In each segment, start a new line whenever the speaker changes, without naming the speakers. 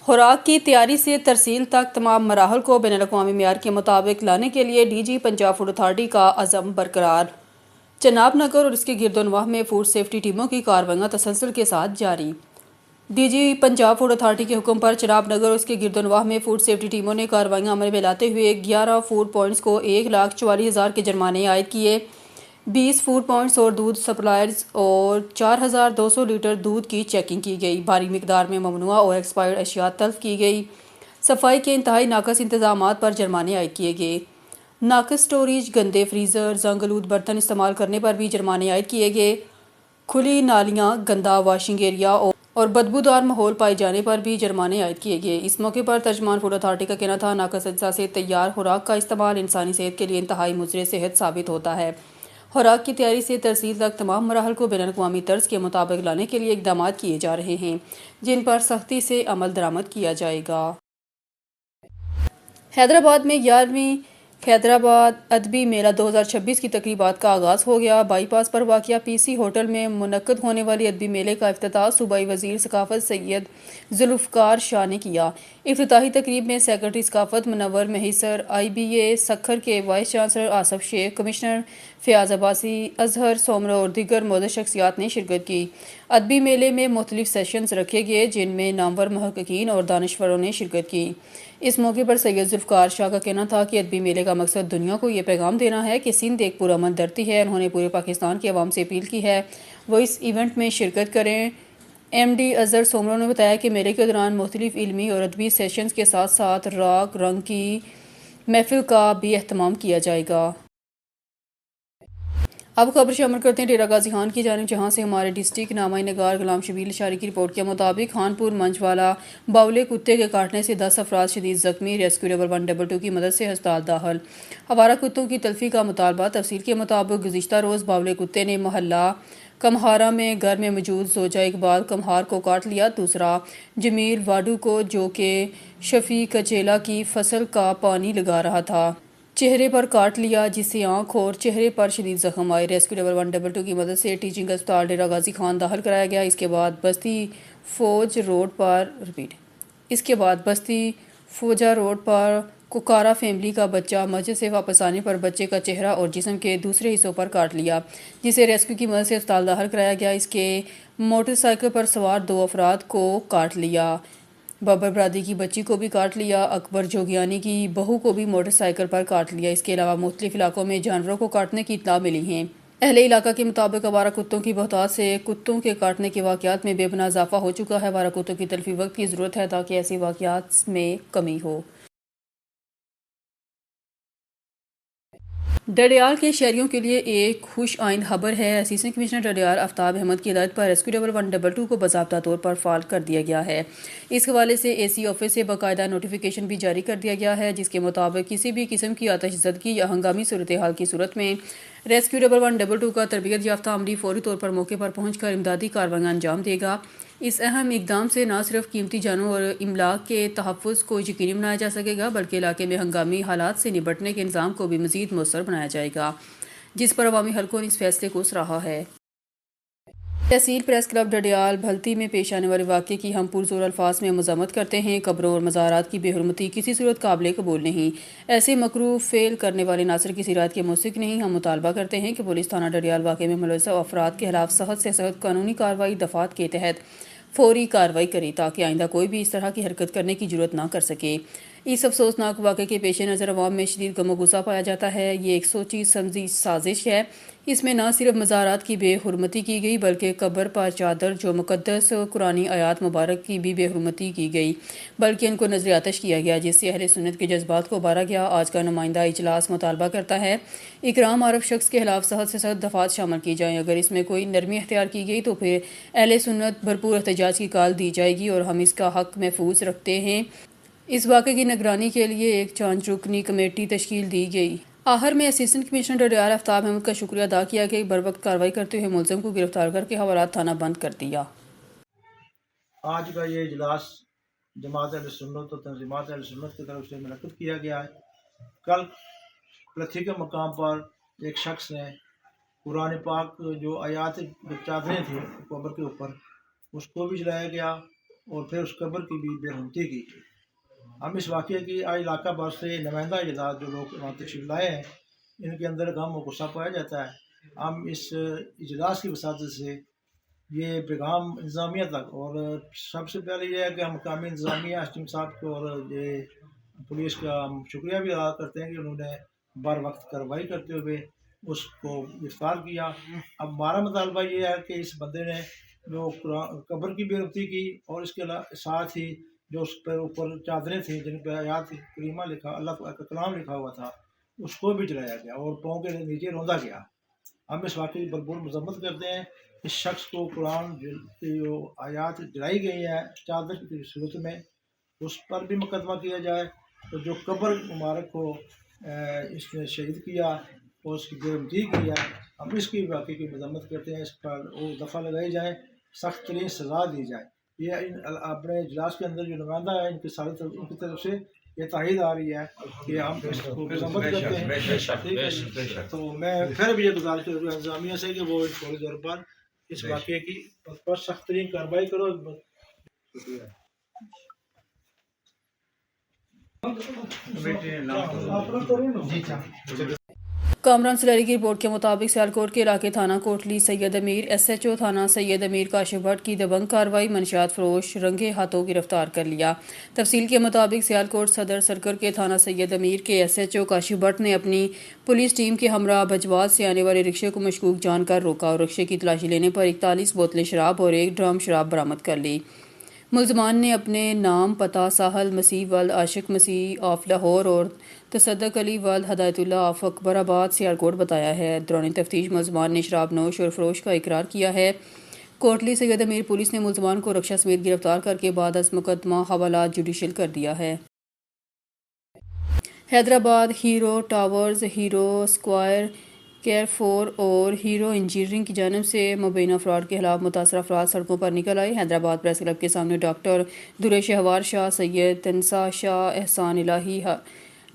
خوراک کی تیاری سے ترسیل تک تمام مراحل کو بین الاقوامی معیار کے مطابق لانے کے لیے D G Punjab food authority کا عزم برقرار۔ چناب نگر اور اس کے گرد و نواح میں فوڈ سیفٹی ٹیموں کی کارروائیاں تسلسل کے ساتھ جاری۔ D G Punjab food authority کے حکم پر چناب نگر اور اس کے گرد و نواح میں فوڈ سیفٹی ٹیموں نے کارروائیاں عمل میں لاتے ہوئے 11 فوڈ پوائنٹس کو 1,44,000 کے جرمانے عائد کیے، 20 فوڈ پوائنٹس اور دودھ سپلائرز اور 4,200 لیٹر دودھ کی چیکنگ کی گئی، بھاری مقدار میں ممنوعہ اور ایکسپائرڈ اشیاء تلف کی گئی، صفائی کے انتہائی ناقص انتظامات پر جرمانے عائد کیے گئے، ناقص سٹوریج، گندے فریزر، زنگ آلود برتن استعمال کرنے پر بھی جرمانے عائد کیے گئے، کھلی نالیاں، گندا واشنگ ایریا اور بدبودار ماحول پائے جانے پر بھی جرمانے عائد کیے گئے۔ اس موقع پر ترجمان فوڈ اتھارٹی کا کہنا تھا، ناقص اجزاء سے تیار خوراک کا استعمال انسانی صحت کے لیے انتہائی مضر صحت ثابت ہوتا ہے۔ خوراک کی تیاری سے ترسیل تک تمام مراحل کو بین الاقوامی طرز کے مطابق لانے کے لیے اقدامات کیے جا رہے ہیں، جن پر سختی سے عمل درآمد کیا جائے گا۔ حیدرآباد میں 11ویں حیدرآباد ادبی میلہ 2026 کی تقریبات کا آغاز ہو گیا۔ بائی پاس پر واقع پی سی ہوٹل میں منعقد ہونے والی ادبی میلے کا افتتاح صوبائی وزیر ثقافت سید ذوالفقار شاہ نے کیا۔ افتتاحی تقریب میں سیکرٹری ثقافت منور مہیسر، آئی بی اے سکھر کے وائس چانسلر آصف شیخ، کمشنر فیاض عباسی، اظہر سومرو اور دیگر معزز شخصیات نے شرکت کی۔ ادبی میلے میں مختلف سیشنز رکھے گئے، جن میں نامور محققین اور دانشوروں نے شرکت کی۔ اس موقع پر سید ذوالفقار شاہ کا کہنا تھا کہ ادبی میلے کا مقصد دنیا کو یہ پیغام دینا ہے کہ سندھ ایک پرامن دھرتی ہے۔ انہوں نے پورے پاکستان کی عوام سے اپیل کی ہے وہ اس ایونٹ میں شرکت کریں۔ ایم ڈی اظہر سومرو نے بتایا کہ میلے کے دوران مختلف علمی اور ادبی سیشنز کے ساتھ ساتھ راگ رنگ کی محفل کا بھی اہتمام کیا جائے گا۔ اب خبر شامل کرتے ہیں ڈیرہ غازی خان کی جانب، جہاں سے ہمارے ڈسٹرکٹ نامہ نگار غلام شبیر لشاری کی رپورٹ کے مطابق خانپور منجوالا باولے کتے کے کاٹنے سے 10 افراد شدید زخمی، ریسکیو ڈبل 122 کی مدد سے ہسپتال داخل۔ آوارہ کتوں کی تلفی کا مطالبہ۔ تفصیل کے مطابق گزشتہ روز باولے کتے نے محلہ کمہارہ میں گھر میں موجود زوجہ اقبال کمہار کو کاٹ لیا، دوسرا جمیل واڈو کو، جو کہ شفیع کچیلا کی فصل کا پانی لگا رہا تھا، چہرے پر کاٹ لیا، جس سے آنکھ اور چہرے پر شدید زخم آئے۔ ریسکیو ڈبل 122 کی مدد سے ٹیچنگ ہسپتال ڈیرہ غازی خان داخل کرایا گیا۔ اس کے بعد بستی فوجا روڈ پر کوکارا فیملی کا بچہ مسجد سے واپس آنے پر بچے کا چہرہ اور جسم کے دوسرے حصوں پر کاٹ لیا، جسے ریسکیو کی مدد سے ہسپتال داخل کرایا گیا۔ اس کے موٹر سائیکل پر سوار 2 افراد کو کاٹ لیا، بابر برادری کی بچی کو بھی کاٹ لیا، اکبر جوگیانی کی بہو کو بھی موٹر سائیکل پر کاٹ لیا۔ اس کے علاوہ مختلف علاقوں میں جانوروں کو کاٹنے کی اطلاع ملی ہیں۔ اہل علاقہ کے مطابق آوارہ کتوں کی بہتات سے کتوں کے کاٹنے کے واقعات میں بے پناہ اضافہ ہو چکا ہے۔ آوارہ کتوں کی تلفی وقت کی ضرورت ہے تاکہ ایسے واقعات میں کمی ہو۔ ڈڈیال کے شہریوں کے لیے ایک خوش آئند خبر ہے۔ اسسٹنٹ کمشنر ڈڈیال آفتاب احمد کی ہدایت پر ریسکیو ڈبل 122 کو باضابطہ طور پر فعال کر دیا گیا ہے۔ اس حوالے سے اے سی آفس سے باقاعدہ نوٹیفیکیشن بھی جاری کر دیا گیا ہے، جس کے مطابق کسی بھی قسم کی آتش زدگی یا ہنگامی صورتحال کی صورت میں ریسکیو ڈبل 122 کا تربیت یافتہ عملہ فوری طور پر موقع پر پہنچ کر امدادی کارروائیاں انجام دے گا۔ اس اہم اقدام سے نہ صرف قیمتی جانوں اور املاک کے تحفظ کو یقینی بنایا جا سکے گا، بلکہ علاقے میں ہنگامی حالات سے نمٹنے کے نظام کو بھی مزید مؤثر بنایا جائے گا، جس پر عوامی حلقوں نے اس فیصلے کو سراہا ہے۔ تحصیل پریس کلب ڈڈیال بھلتی میں پیش آنے والے واقعے کی ہم پرزور الفاظ میں مذمت کرتے ہیں۔ قبروں اور مزارات کی بے حرمتی کسی صورت قابل قبول نہیں۔ ایسے مکروہ فعل کرنے والے نہ صرف کسی رائت کے مستحق نہیں۔ ہم مطالبہ کرتے ہیں کہ پولیس تھانہ ڈڈیال واقعے میں ملوث افراد کے خلاف سخت سے سخت قانونی کارروائی دفعات کے تحت فوری کارروائی کرے، تاکہ آئندہ کوئی بھی اس طرح کی حرکت کرنے کی جرات نہ کر سکے۔ اس افسوسناک واقعے کے پیش نظر عوام میں شدید غم و غصہ پایا جاتا ہے۔ یہ ایک سوچی سمجھی سازش ہے۔ اس میں نہ صرف مزارات کی بے حرمتی کی گئی، بلکہ قبر پر چادر جو مقدس قرآنی آیات مبارک کی بھی بے حرمتی کی گئی، بلکہ ان کو نظر آتش کیا گیا، جس سے اہل سنت کے جذبات کو ابھارا گیا۔ آج کا نمائندہ اجلاس مطالبہ کرتا ہے اکرام عارف شخص کے خلاف سخت سے سخت دفعات شامل کی جائیں۔ اگر اس میں کوئی نرمی اختیار کی گئی تو پھر اہل سنت بھرپور احتجاج کی کال دی جائے گی، اور ہم اس کا حق محفوظ رکھتے ہیں۔ اس واقعے کی نگرانی کے لیے ایک 5 رکنی کمیٹی تشکیل دی گئی۔ آخر میں اسسٹنٹ کمشنر ڈڈیال آفتاب احمد کا شکریہ ادا کیا کہ بروقت کارروائی کرتے ہوئے ملزم کو گرفتار کر کے حوالات تھانہ بند کر دیا۔
آج کا یہ اجلاس جماعت اہل سنت اور تنظیمات اہل سنت کی طرف سے منعقد کیا گیا ہے۔ کل پلتھی کے مقام پر ایک شخص نے قرآن پاک جو آیات چادریں تھیں قبر کے اوپر، اس کو بھی جلایا گیا، और फिर उस कब्र की भी बेरहमती की। हम इस वाक़े की आज इलाका भर से नुमाइंदा इजलास जो लोग वहाँ तशरीफ़ लाए हैं, इनके अंदर गम और गुस्सा पाया जाता है। हम इस इजलास की वसात से ये पैगाम इंतज़ामिया तक, और सबसे पहले ये है कि हम मकामी इंतज़ामिया एसडीएम साहब को और ये पुलिस का हम शुक्रिया भी अदा करते हैं कि उन्होंने बर वक्त कार्रवाई करते हुए उसको गिरफ्तार किया। अब हमारा मुतालबा ये है कि इस बंदे ने जो कब्र की बेइज्जती की और इसके साथ ही जो उस पर ऊपर चादरें थी जिन पर आयात करीमा लिखा, अल्लाह का कलाम लिखा हुआ था, उसको भी जलाया गया और पाँव के नीचे रौंदा गया। हम इस वाक़े की भरपूर मजम्मत करते हैं। इस शख्स को कुरान की जो आयात जलाई गई हैं चादर की सूरत में, उस पर भी मुकदमा किया जाए। तो जो कब्र मुबारक को इसने शहीद किया और उसकी बेइज्जती किया, हम इसकी वाक़े की मजम्मत करते हैं। इस पर वो दफ़ा लगाई जाए, सख्त तरीन सज़ा दी जाए। ये अपने इजलास के अंदर जो नुमाइंदा है इनकी तरफ से ये ताहीद आ रही है कि हम इसको मजम्मत करते हैं। ठीक है, तो मैं फिर भी ये गुजारिश करूँगा इंतज़ामिया से कि वो थोड़ी देर पर इस वाक़े की पर सख्त तरीन कार्रवाई करो। शुक्रिया।
कामरान सलैरी की रिपोर्ट के मुताबिक सियालकोट के इलाके थाना कोटली सैयद अमीर SHO थाना सैयद अमीर काशिफ भट्ट की दबंग कार्रवाई मनशियात फरोश रंगे हाथों गिरफ्तार कर लिया। तफसील के मुताबिक सियालकोट सदर सर्कल के थाना सैयद अमीर के SHO काशिफ भट्ट ने अपनी पुलिस टीम के हमरा भजवात से आने वाले रिक्शे को मशकूक जानकर रोका और रिक्शे की तलाशी लेने पर 41 बोतलें शराब और 1 ड्रम शराब बरामद कर ली। मुल्ज़मान ने अपने नाम, पता साहल मसीह वल्द आशिक मसीह ऑफ लाहौर और तसद्दक अली वल्द हदायतुल्लाह ऑफ अकबराबाद सियालकोट बताया है। दौरान तफ्तीश मुल्ज़मान ने शराब नोश और फरोश का इकरार किया है। कोटली सैयद अमीर पुलिस ने मुल्ज़मान को रक्षा समेत गिरफ्तार करके बाद अज मुकदमा हवाला जुडिशल कर दिया है। Hyderabad hero towers, hero square, care 4 और हीरो इंजीनियरिंग की जानिब से मुबैना फ्रॉड के खिलाफ मुतासर अफराद सड़कों पर निकल आए। हैदराबाद प्रेस क्लब के सामने डॉक्टर दुरे शहवार शाह, सैयद तनसा शाह, एहसान इलाही,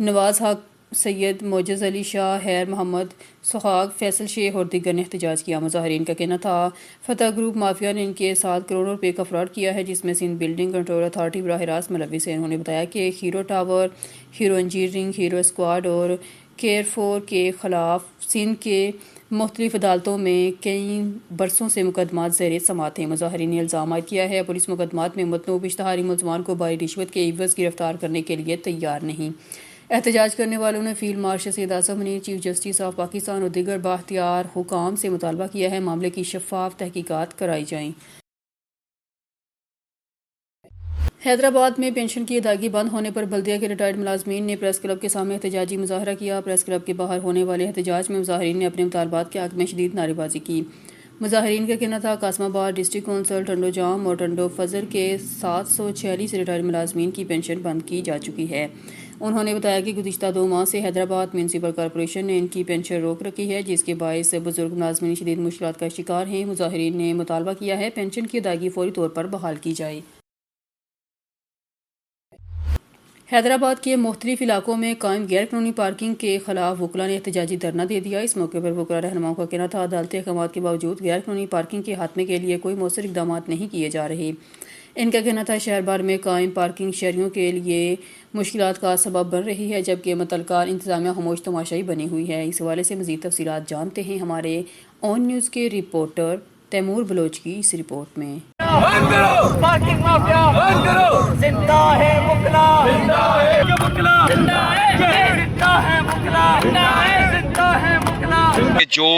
नवाज हक, सैयद मोजज़ अली शाह, हैर मोहम्मद, सुहाग, फैसल शेख और दीगर ने एहतजाज किया। मुजाहरीन का कहना था फतह ग्रुप माफिया ने इनके 7 करोड़ रुपए का फ्रॉड किया है, जिसमें सिंध बिल्डिंग कंट्रोल अथॉरिटी बराह रास्त मुलविस है। उन्होंने बताया कि hero tower, hero engineering, hero squad और केयर 4 के खिलाफ सिंध के मुख्तलिफ अदालतों में कई बरसों से मुकदमात ज़ेर समाअत हैं। मुजाहरीन ने इल्ज़ाम किया है पुलिस मुकदमात में मतलूब इश्तहारी मुल्ज़मान को बारी रिश्वत के एवज़ गिरफ्तार करने के लिए तैयार नहीं। एहतजाज करने वालों ने field marshal Syed Asif Munir, chief justice of Pakistan और दीगर बाख्तियार हुकाम से मुतालबा किया है मामले की शफाफ तहकीकात कराई जाएँ। हैदराबाद में पेंशन की अदायगी बंद होने पर बल्दिया के रिटायर्ड मुलाजमीन ने प्रेस क्लब के सामने एहतजाजी मुजाहरा किया। प्रेस क्लब के बाहर होने वाले एहतजाज में मुजाहरीन ने अपने मुतालबात के हक़ में शदीद नारेबाजी की। मुजाहरीन का कहना था कासमाबाद डिस्ट्रिक्ट कौंसल, टंडो जाम और टंडो फजर के 746 रिटायर्ड मुलाजमीन की पेंशन बंद की जा चुकी है। उन्होंने बताया कि गुज़िश्ता 2 माह से हैदराबाद म्यूनसिपल कॉरपोरेशन ने इनकी पेंशन रोक रखी है, जिसके बायस बुजुर्ग मुलाजमीन शदीद मुश्किलात का शिकार हैं। मुजाहरीन ने मुतालबा किया है पेंशन की अदायगी फौरी तौर पर बहाल की जाए। हैदराबाद के मुख्तलिफ इलाकों में कायम गैर कानूनी पार्किंग के खिलाफ वकला ने एहतजाजी धरना दे दिया। इस मौके पर वकला रहनुमाओं का कहना था अदालती अहकामात के बावजूद गैर कानूनी पार्किंग के खात्मे के लिए कोई मौसर इकदाम नहीं किए जा रहे। इनका कहना था शहर भर में कायम पार्किंग शहरियों के लिए मुश्किलात का सबब बन रही है, जबकि मुतलका इंतजामिया खामोश तमाशाई बनी हुई है। इस हवाले से मज़ीद तफसीलात जानते हैं हमारे ऑन न्यूज़ के रिपोर्टर तैमूर बलोच की इस रिपोर्ट में।
पार्किंग माफिया बंद करो, जिंदा है मुकला, जिंदा है मुकला, जिंदा है, जिंदा है मुकला, जिंदा है, जिंदा है मुकला।
जो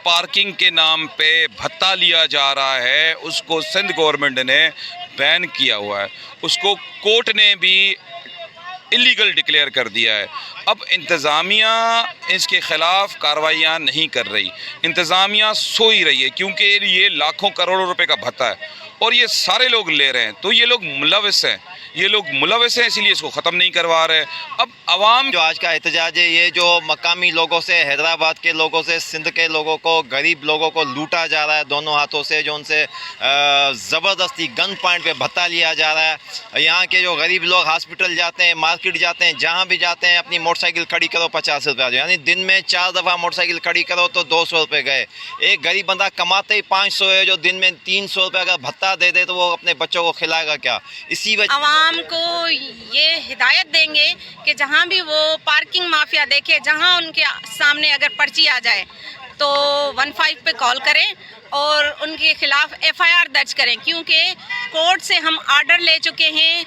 पार्किंग के नाम पे भत्ता लिया जा रहा है उसको सिंध गवर्नमेंट ने बैन किया हुआ है, उसको कोर्ट ने भी इलीगल डिक्लेयर कर दिया है। अब इंतज़ामिया इसके ख़िलाफ़ कार्रवाइयाँ नहीं कर रही, इंतज़ामिया सो ही रही है, क्योंकि ये लाखों करोड़ों रुपए का भत्ता है और ये सारे लोग ले रहे हैं, तो ये लोग मुलविस हैं, ये लोग मुलविस हैं, इसीलिए इसको ख़त्म नहीं करवा रहे। अब अवाम
जो आज का एहतजाज है, ये जो मकामी लोगों से, हैदराबाद के लोगों से, सिंध के लोगों को, गरीब लोगों को लूटा जा रहा है दोनों हाथों से, जो उनसे ज़बरदस्ती गन पॉइंट पे भत्ता लिया जा रहा है। यहाँ के जो गरीब लोग हॉस्पिटल जाते हैं, मार्केट जाते हैं, जहाँ भी जाते हैं अपनी मोटरसाइकिल खड़ी करो 50 रुपये, यानी दिन में 4 दफ़ा मोटरसाइकिल खड़ी करो तो 200 रुपये गए। एक गरीब बंदा कमाते ही 500 है, जो दिन में 300 रुपये अगर भत्ता کھلا دے دے تو وہ اپنے بچوں کو کھلائے گا کیا؟ اسی وجہ
عوام کو یہ ہدایت دیں گے کہ جہاں بھی وہ پارکنگ مافیا دیکھے، جہاں ان کے سامنے اگر پرچی آ جائے تو 15 پہ کال کریں اور ان کے خلاف FIR درج کریں، کیونکہ کورٹ سے ہم آرڈر لے چکے ہیں.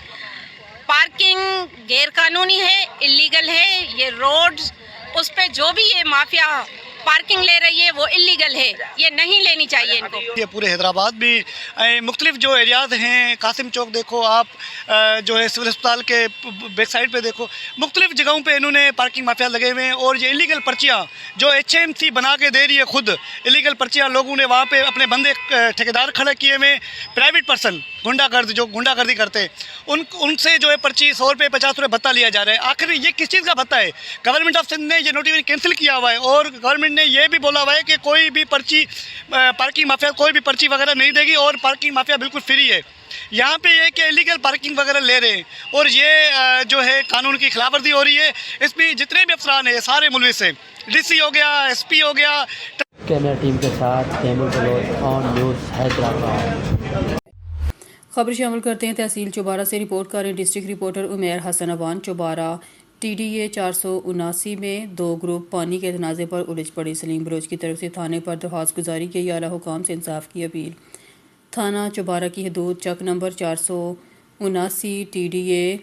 پارکنگ غیر قانونی ہے، اللیگل ہے. یہ روڈز اس پہ جو بھی یہ مافیا پارکنگ لے رہی ہے وہ اللیگل ہے، یہ نہیں لینی چاہیے ان کو.
یہ پورے حیدرآباد بھی مختلف جو ایریاز ہیں، قاسم چوک دیکھو آپ، جو ہے سول اسپتال کے بیک سائڈ پہ دیکھو، مختلف جگہوں پہ انہوں نے پارکنگ مافیا لگے ہوئے ہیں. اور یہ اللیگل پرچیاں جو HMC بنا کے دے رہی ہے، خود اللیگل پرچیاں لوگوں نے وہاں پہ اپنے بندے ٹھیکیدار کھڑے کیے ہوئے، پرائیویٹ پرسن گنڈا گرد جو گنڈا گردی کرتے ان سے جو ہے پرچی 100 روپے 50 روپے بھتہ لیا جا رہا ہے. آخر یہ کس چیز کا بھتہ ہے؟ گورنمنٹ آف سندھ نے یہ نوٹیفکیشن کینسل کیا ہوا ہے اور گورنمنٹ نے یہ بھی بولا ہوا ہے کہ کوئی بھی پرچی پارکنگ مافیا کوئی بھی پرچی وغیرہ نہیں دے گی اور پارکنگ مافیا بالکل فری ہے. یہاں پہ یہ کہ اللیگل پارکنگ وغیرہ لے رہے ہیں اور یہ جو ہے قانون کی خلاف ورزی ہو رہی ہے. اس میں جتنے بھی افسران ہیں سارے ملوث ہیں، DC ہو گیا، SP ہو گیا.
کیمرہ ٹیم کے ساتھ تیمور بلوچ آن نیوز حیدرآباد.
خبر شامل کرتے ہیں تحصیل چوبارہ سے. رپورٹ کر رہے ہیں ڈسٹرکٹ رپورٹر عمیر حسن ابان. چوبارہ TDA 479 میں 2 گروپ پانی کے تنازع پر الجھ پڑے. سلیم بلوچ کی طرف سے تھانے پر درخواست گزاری کی، اعلیٰ حکام سے انصاف کی اپیل. تھانہ چوبارہ کی حدود چک نمبر 479 TDA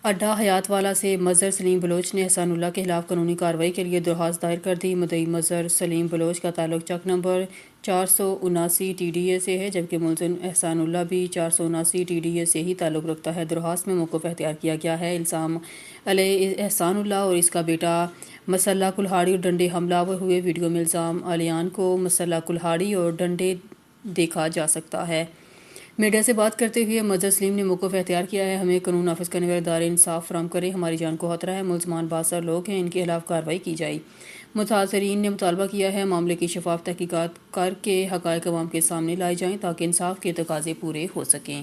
اڈا حیات والا سے مظہر سلیم بلوچ نے احسان اللہ کے خلاف قانونی کارروائی کے لیے درخواست دائر کر دی. مدعی مظہر سلیم بلوچ کا تعلق چک نمبر 479 TDA سے ہے، جبکہ ملزم احسان اللہ بھی 479 TDA سے ہی تعلق رکھتا ہے. درخواست میں موقف اختیار کیا گیا ہے. الزام علیہ احسان اللہ اور اس کا بیٹا مسلح کلہاڑی اور ڈنڈے حملہ ہوئے. ویڈیو میں الزام علیان کو مسلح کلہاڑی اور ڈنڈے دیکھا جا سکتا ہے. میڈیا سے بات کرتے ہوئے مظہر سلیم نے موقف اختیار کیا ہے. ہمیں قانون نافذ کرنے والے ادارے انصاف فراہم کریں، ہماری جان کو خطرہ ہے. ملزمان باثر لوگ ہیں، ان کے خلاف کارروائی کی جائے. متاثرین نے مطالبہ کیا ہے معاملے کی شفاف تحقیقات کر کے حقائق عوام کے سامنے لائے جائیں تاکہ انصاف کے تقاضے پورے ہو سکیں.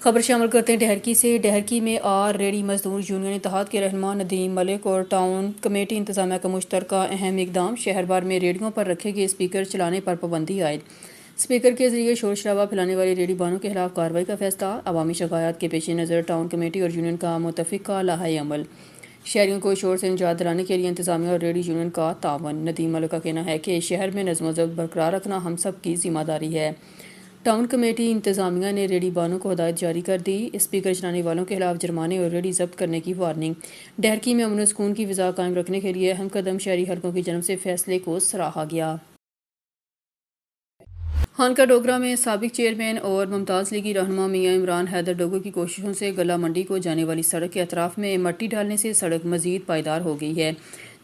خبر شامل کرتے ہیں ڈہرکی سے. ڈہرکی میں ریڑی مزدور یونین اتحاد کے رہنما ندیم ملک اور ٹاؤن کمیٹی انتظامیہ کا مشترکہ اہم اقدام. شہر بھر میں ریڑیوں پر رکھے گئے اسپیکر چلانے پر پابندی عائد. اسپیکر کے ذریعے شور شرابہ پھیلانے والے ریڑی بانوں کے خلاف کارروائی کا فیصلہ. عوامی شکایات کے پیش نظر ٹاؤن کمیٹی اور یونین کا متفقہ لائحہ عمل. شہریوں کو شور سے نجات دلانے کے لیے انتظامیہ اور ریڑی یونین کا تعاون. ندیم ملک کا کہنا ہے کہ شہر میں نظم و ضبط برقرار رکھنا ہم سب کی ذمہ داری ہے. ٹاؤن کمیٹی انتظامیہ نے ریڑی بانوں کو ہدایت جاری کر دی. اسپیکر چلانے والوں کے خلاف جرمانے اور ریڑی ضبط کرنے کی وارننگ. ڈہرکی میں امن و سکون کی فضا قائم رکھنے کے لیے اہم قدم شہری حلقوں کی جانب سے فیصلے کو سراہا گیا. خانقاہ ڈوگرہ میں سابق چیئرمین اور ممتاز لیگی رہنما میاں عمران حیدر ڈوگر کی کوششوں سے گلہ منڈی کو جانے والی سڑک کے اطراف میں مٹی ڈالنے سے سڑک مزید پائیدار ہو گئی ہے،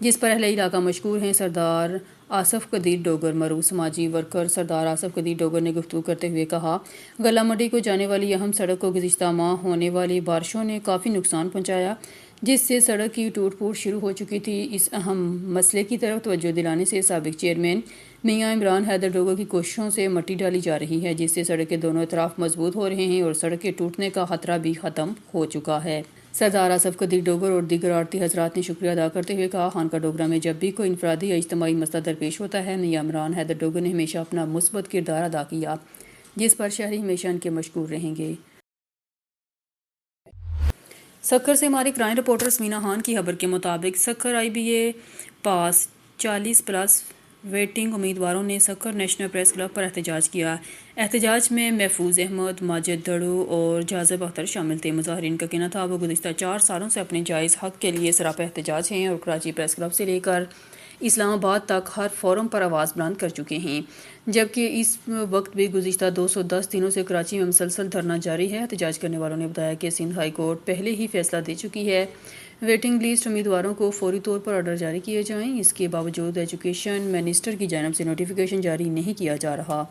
جس پر اہل علاقہ مشکور ہیں. سردار آصف قدیر ڈوگر معروف سماجی ورکر سردار آصف قدیر ڈوگر نے گفتگو کرتے ہوئے کہا، گلہ منڈی کو جانے والی اہم سڑک کو گزشتہ ماہ ہونے والی بارشوں نے کافی نقصان پہنچایا، جس سے سڑک کی ٹوٹ پھوٹ شروع ہو چکی تھی. اس اہم مسئلے کی طرف توجہ دلانے سے سابق چیئرمین میاں عمران حیدر ڈوگر کی کوششوں سے مٹی ڈالی جا رہی ہے، جس سے سڑک کے دونوں اطراف مضبوط ہو رہے ہیں اور سڑک کے ٹوٹنے کا خطرہ بھی ختم ہو چکا ہے. سردار آصف قدیر ڈوگر اور دیگر آڑتی حضرات نے شکریہ ادا کرتے ہوئے کہا، خانقاہ ڈوگرہ میں جب بھی کوئی انفرادی یا اجتماعی مسئلہ درپیش ہوتا ہے، میاں عمران حیدر ڈوگر نے ہمیشہ اپنا مثبت کردار ادا کیا، جس پر شہری ہمیشہ ان کے مشکور رہیں گے. سکھر سے ہماری کرائم رپورٹر سمینا خان کی خبر کے مطابق سکھر IBA پاس 40+ ویٹنگ امیدواروں نے سکھر نیشنل پریس کلب پر احتجاج کیا. احتجاج میں محفوظ احمد، ماجد دڑو اور جاذب اختر شامل تھے. مظاہرین کا کہنا تھا وہ گزشتہ 4 سالوں سے اپنے جائز حق کے لیے سراپا احتجاج ہیں اور کراچی پریس کلب سے لے کر اسلام آباد تک ہر فورم پر آواز بلند کر چکے ہیں، جبکہ اس وقت بھی گزشتہ 210 دنوں سے کراچی میں مسلسل دھرنا جاری ہے. احتجاج کرنے والوں نے بتایا کہ سندھ ہائی کورٹ پہلے ہی فیصلہ دے چکی ہے ویٹنگ لسٹ امیدواروں کو فوری طور پر آرڈر جاری کیے جائیں. اس کے باوجود ایجوکیشن منسٹر کی جانب سے نوٹیفیکیشن جاری نہیں کیا جا رہا.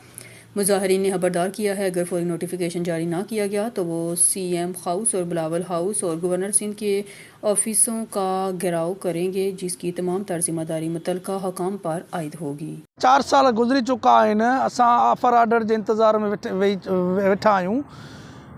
مظاہرین نے خبردار کیا ہے اگر فوری نوٹیفیکیشن جاری نہ کیا گیا تو وہ CM ہاؤس اور بلاول ہاؤس اور گورنر سندھ کے آفسوں کا گھیراؤ کریں گے، جس کی تمام تر ذمہ داری متعلقہ حکام پر عائد ہوگی.
4 سال گزری چکا آہن، اساں آفر آرڈر کے انتظار میں ویٹھا آहियूं.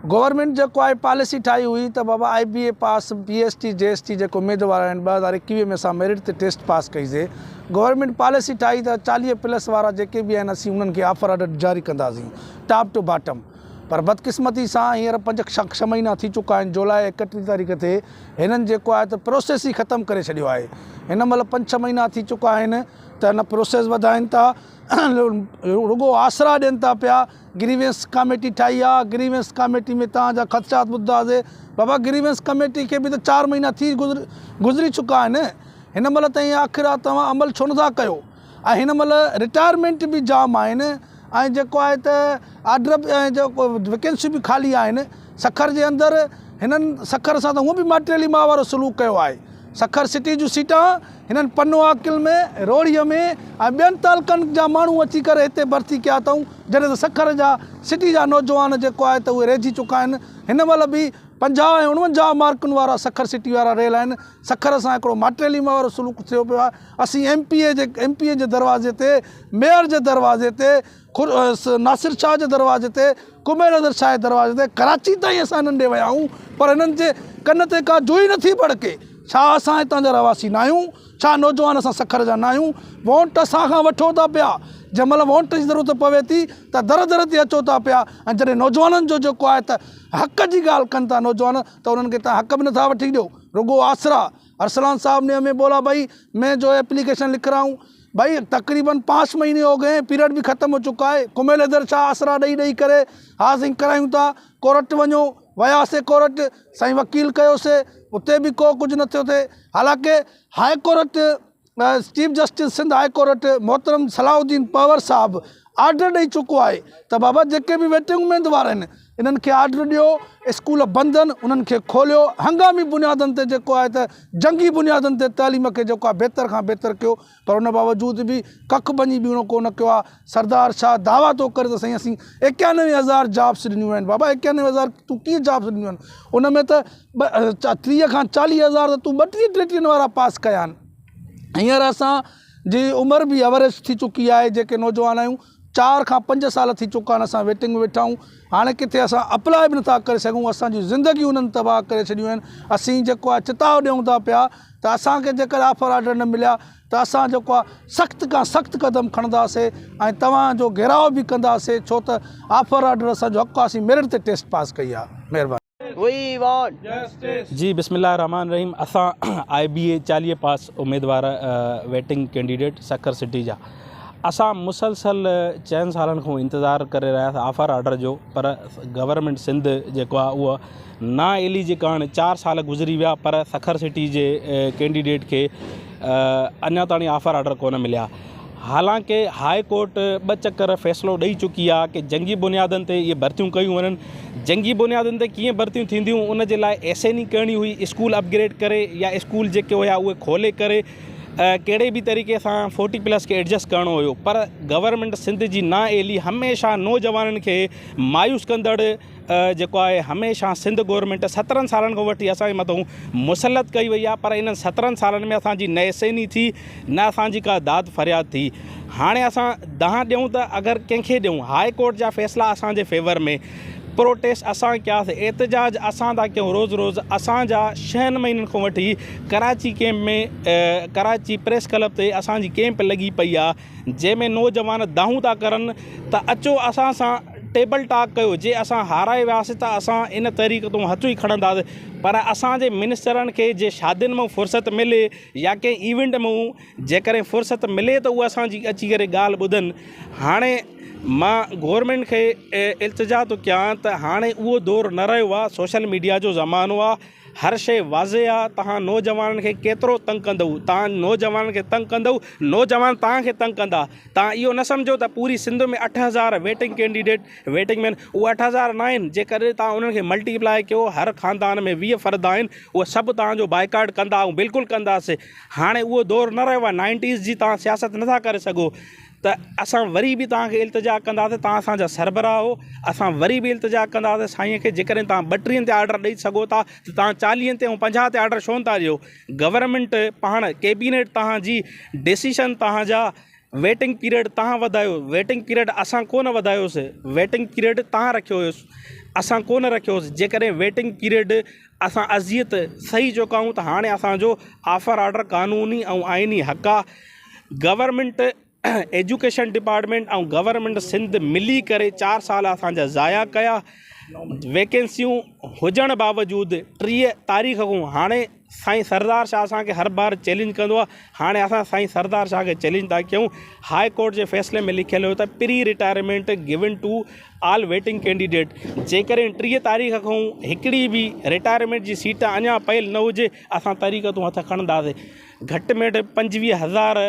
गवर्नमेंट जेको आहे पॉलिसी ठाही हुई त बाबा IBA पास PST JST जेको उमेदवार आहिनि 2021 में असां मेरिट ते टेस्ट पास कईसीं। गवर्नमेंट पॉलिसी ठाही त 40+ वारा जेके बि आहिनि असीं उन्हनि खे ऑफर ऑर्डर जारी कंदासीं टॉप टू बॉटम। पर बदकिस्मती सां हींअर 5-6 महीना थी चुका आहिनि। जुलाई 31 तारीख़ ते हिननि जेको आहे त प्रोसेस ई ख़तमु करे छॾियो आहे। हिन महिल 5-6 महीना थी चुका आहिनि त हिन प्रोसेस वधाइनि था, रुगो आसरा ॾियनि था पिया। ग्रीवेंस कमेटी ठाही आहे, ग्रीवेंस कमेटी में तव्हांजा ख़दशात ॿुधासीं। बाबा ग्रीवेंस कमेटी खे बि त 4 महीना थी गुज़री चुका आहिनि। हिन महिल ताईं आख़िर तव्हां अमल छो नथा कयो? ऐं हिन महिल रिटायरमेंट बि जाम आहिनि ऐं जेको आहे त आर्डर जेको वैकेंसियूं बि ख़ाली आहिनि। सखर जे अंदरि हिननि सखर सां त हूअं बि माटेली मां वारो सलूक कयो आहे। सखर सिटी जूं सीटां हिननि पन्नो आकिल में, रोड़ीअ में ऐं ॿियनि तालुकनि जा माण्हू अची करे हिते भर्ती कया अथऊं, जॾहिं त सखर जा सिटी जा नौजवान जेको आहे त उहे रहिजी चुका आहिनि। हिन महिल बि 50 ऐं 49 मार्कुनि वारा सखर सिटी वारा रहियल आहिनि। सखर सां हिकिड़ो माटेलीमा वारो सलूक थियो पियो आहे। असीं MPA जे दरवाज़े ते, मेयर जे दरवाज़े ते, नासिर शाह जे दरवाज़े ते, कुमेर नज़र शाह जे दरवाज़े ते, कराची ताईं असां हिननि ॾे विया आहियूं, पर हिननि जे कन ते का जुई नथी भड़के। छा असां हितां जा रवासी न आहियूं? छा नौजवान असां सखर जा न आहियूं? वोट असां खां वठो था पिया। जंहिं महिल वोट जी ज़रूरत पवे थी त दर ते अचो था पिया, ऐं जॾहिं नौजवाननि जो जेको आहे त हक़ जी ॻाल्हि कनि था नौजवान, त उन्हनि खे तव्हां हक़ बि नथा वठी ॾियो। रुगो आसरा, अरसलान साहब ने हमें बोला भाई मैं जो एप्लीकेशन लिख रहा हूँ, भाई तकरीबन 5 महीने हो गए, पीरियड भी ख़त्म हो चुका है। कुमेल हैदर शाह आसरा ॾेई करे हासिल करायूं था। कोर्ट वञो, वियासीं कोर्ट, साईं वकील कयोसीं, उते बि को कुझु न थियो थिए। हालांकि high court chief justice Sindh high court मोहतरम सलाउद्दीन पवर साहब आर्डर ॾेई चुको आहे त बाबा जेके बि वेटिंग उमेदवार आहिनि इन्हनि खे आर्डर ॾियो, स्कूल बंदि आहिनि उन्हनि खे खोलियो, हंगामी बुनियादनि ते जेको आहे त जंगी बुनियादनि ते तालीम खे जेको आहे बहितर खां बहितर कयो। पर उन बावजूद बि कख बनी बि कोन कयो आहे। सरदार शाह दावा थो करे त साईं असीं 91,000 जॉब्स ॾिनियूं आहिनि। बाबा 91,000 तूं कीअं जॉब्स ॾिनियूं आहिनि? उन में त 30 खां 40,000 त तूं 32-33 वारा पास कया आहिनि। हींअर असांजी उमिरि बि एवरेज थी चुकी आहे। जेके नौजवान आहियूं 4 खां 5 साल थी चुका आहिनि, असां वेटिंग में वेठा आहियूं। हाणे किथे असां अप्लाई बि नथा करे सघूं। असांजी ज़िंदगी उन्हनि तबाह करे छॾियूं आहिनि। असीं जेको आहे चिताव ॾियूं था पिया त असांखे जेकर ऑफर ऑर्डर न मिलिया त असां जेको आहे सख़्त खां सख़्तु क़दम खणंदासीं ऐं तव्हांजो घेराव बि कंदासीं, छो त ऑफर ऑर्डर असांजो हक़ आहे। असीं मेरिट ते टेस्ट पास कई आहे। महिरबानी।
जी बिस्मिल्लाह रहमान रहीम। असां IBA 40 पास उम्मीदवार वेटिंग कैंडिडेट सखर सिटी जा असां मुसलसल 4 सालनि खां इंतज़ारु करे रहियासीं ऑफर ऑर्डर जो, पर गवर्नमेंट सिंध जेको आहे उहा ना एली जे कारण 4 साल गुज़री विया, पर सखर सिटी जे कैंडिडेट खे अञा ताईं ऑफर ऑर्डर कोन मिलिया। हालांकि हाई कोर्ट 2 चक्कर फ़ैसिलो ॾेई चुकी आहे कि जंगी बुनियादनि ते इहे भर्तियूं कयूं वञनि। जंगी बुनियादनि ते कीअं भर्तियूं थींदियूं उन जे लाइ SNE करणी हुई, स्कूल अपग्रेड करे या स्कूल जेके हुया उहे खोले करे कहिड़े बि तरीक़े सां 40+ खे एडजस्ट करिणो हुयो। पर गवर्नमेंट सिंध जी ना एली हमेशह नौजवाननि खे मायूस कंदड़ जेको आहे हमेशह सिंध गवर्नमेंट 17 सालनि खां वठी असांजे मथां मुसलत कई वई आहे। पर इन्हनि 17 सालनि में असांजी न SNE थी, न असांजी का दाद फरियाद थी। हाणे असां दाह ॾियूं त अगरि कंहिंखे ॾियूं, हाई कोर्ट जा फ़ैसिला असांजे फेवर में, प्रोटेस्ट असां कयासीं, एहतजाज असां था कयूं रोज़ु रोज़ु। असांजा 6 महीननि खां वठी कराची कैंप में, कराची प्रेस क्लब ते असांजी कैंप लॻी पई आहे, जंहिंमें नौजवान दाहूं था करनि त अचो असां सां टेबल टॉक कयो। जे असां हाराए वियासीं त असां इन तरीक़े तूं हथु ई खणंदासीं। पर असांजे मिनिस्टरनि खे जे शादियुनि में फ़ुर्सत मिले या कंहिं इवेंट में जेकॾहिं फ़ुर्सत मिले त उहे असांजी अची करे ॻाल्हि ॿुधनि। हाणे मां गवर्नमेंट खे इल्तिजा थो कयां त हाणे उहो दौरु न रहियो आहे। सोशल मीडिया जो ज़मानो आहे, हर शइ वाज़े आहे। तव्हां नौजवाननि खे केतिरो तंग कंदव, तव्हां नौजवाननि खे तंग कंदव, नौजवान तव्हांखे तंग कंदा। तव्हां इहो न सम्झो त पूरी सिंध में 8,000 वेटिंग कैंडिडेट वेटिंग में आहिनि। उहे 8,000 न आहिनि। जेकॾहिं तव्हां उन्हनि खे मल्टीप्लाई कयो, हर ख़ानदान में 20 फ़र्द आहिनि, उहे सभु तव्हांजो बाइकाट कंदा ऐं बिल्कुलु कंदासीं। हाणे उहो दौरु न रहियो आहे। 90s जी तव्हां सियासत नथा करे सघो। त असां वरी बि तव्हांखे इल्तिजा कंदासीं, तव्हां असांजा सरबराह हो, असां वरी बि इल्तिजा कंदासीं साईं खे जेकॾहिं तव्हां 32 ते ऑर्डर ॾेई सघो था त तव्हां 40 ते ऐं 50 ते ऑर्डर छो था ॾियो? गवर्नमेंट पाण कैबिनेट तव्हांजी डिसीशन, तव्हांजा वेटिंग पीरियड तव्हां वधायो। वेटिंग पीरियड असां कोन वधायोसीं, वेटिंग पीरियड तव्हां रखियो हुयोसि। असां कोन रखियोसीं। जेकॾहिं वेटिंग पीरियड असां अज़ियत सही चुकाऊं त हाणे असांजो ऑफर ऑर्डर कानूनी ऐं आइनी हक़ आहे। गवर्नमेंट एजुकेशन डिपार्टमेंट ऐं गवर्नमेंट सिंध मिली करे 4 साल असांजा ज़ाया कया। वैकेंसियूं हुजण बावजूदि 30 तारीख़ खां हाणे साईं सरदार शाह असांखे हर बार चैलेंज कंदो आहे। हाणे असां साईं सरदार शाह खे चैलेंज था कयूं। हाई कोर्ट जे फ़ैसिले में लिखियलु हुयो त pre retirement given to all waiting candidate. जेकॾहिं 30 तारीख़ खां हिकिड़ी बि रिटायरमेंट जी सीट अञा पयल न हुजे असां तरीक़ तूं हथ खणंदासीं। घटि में घटि 25,000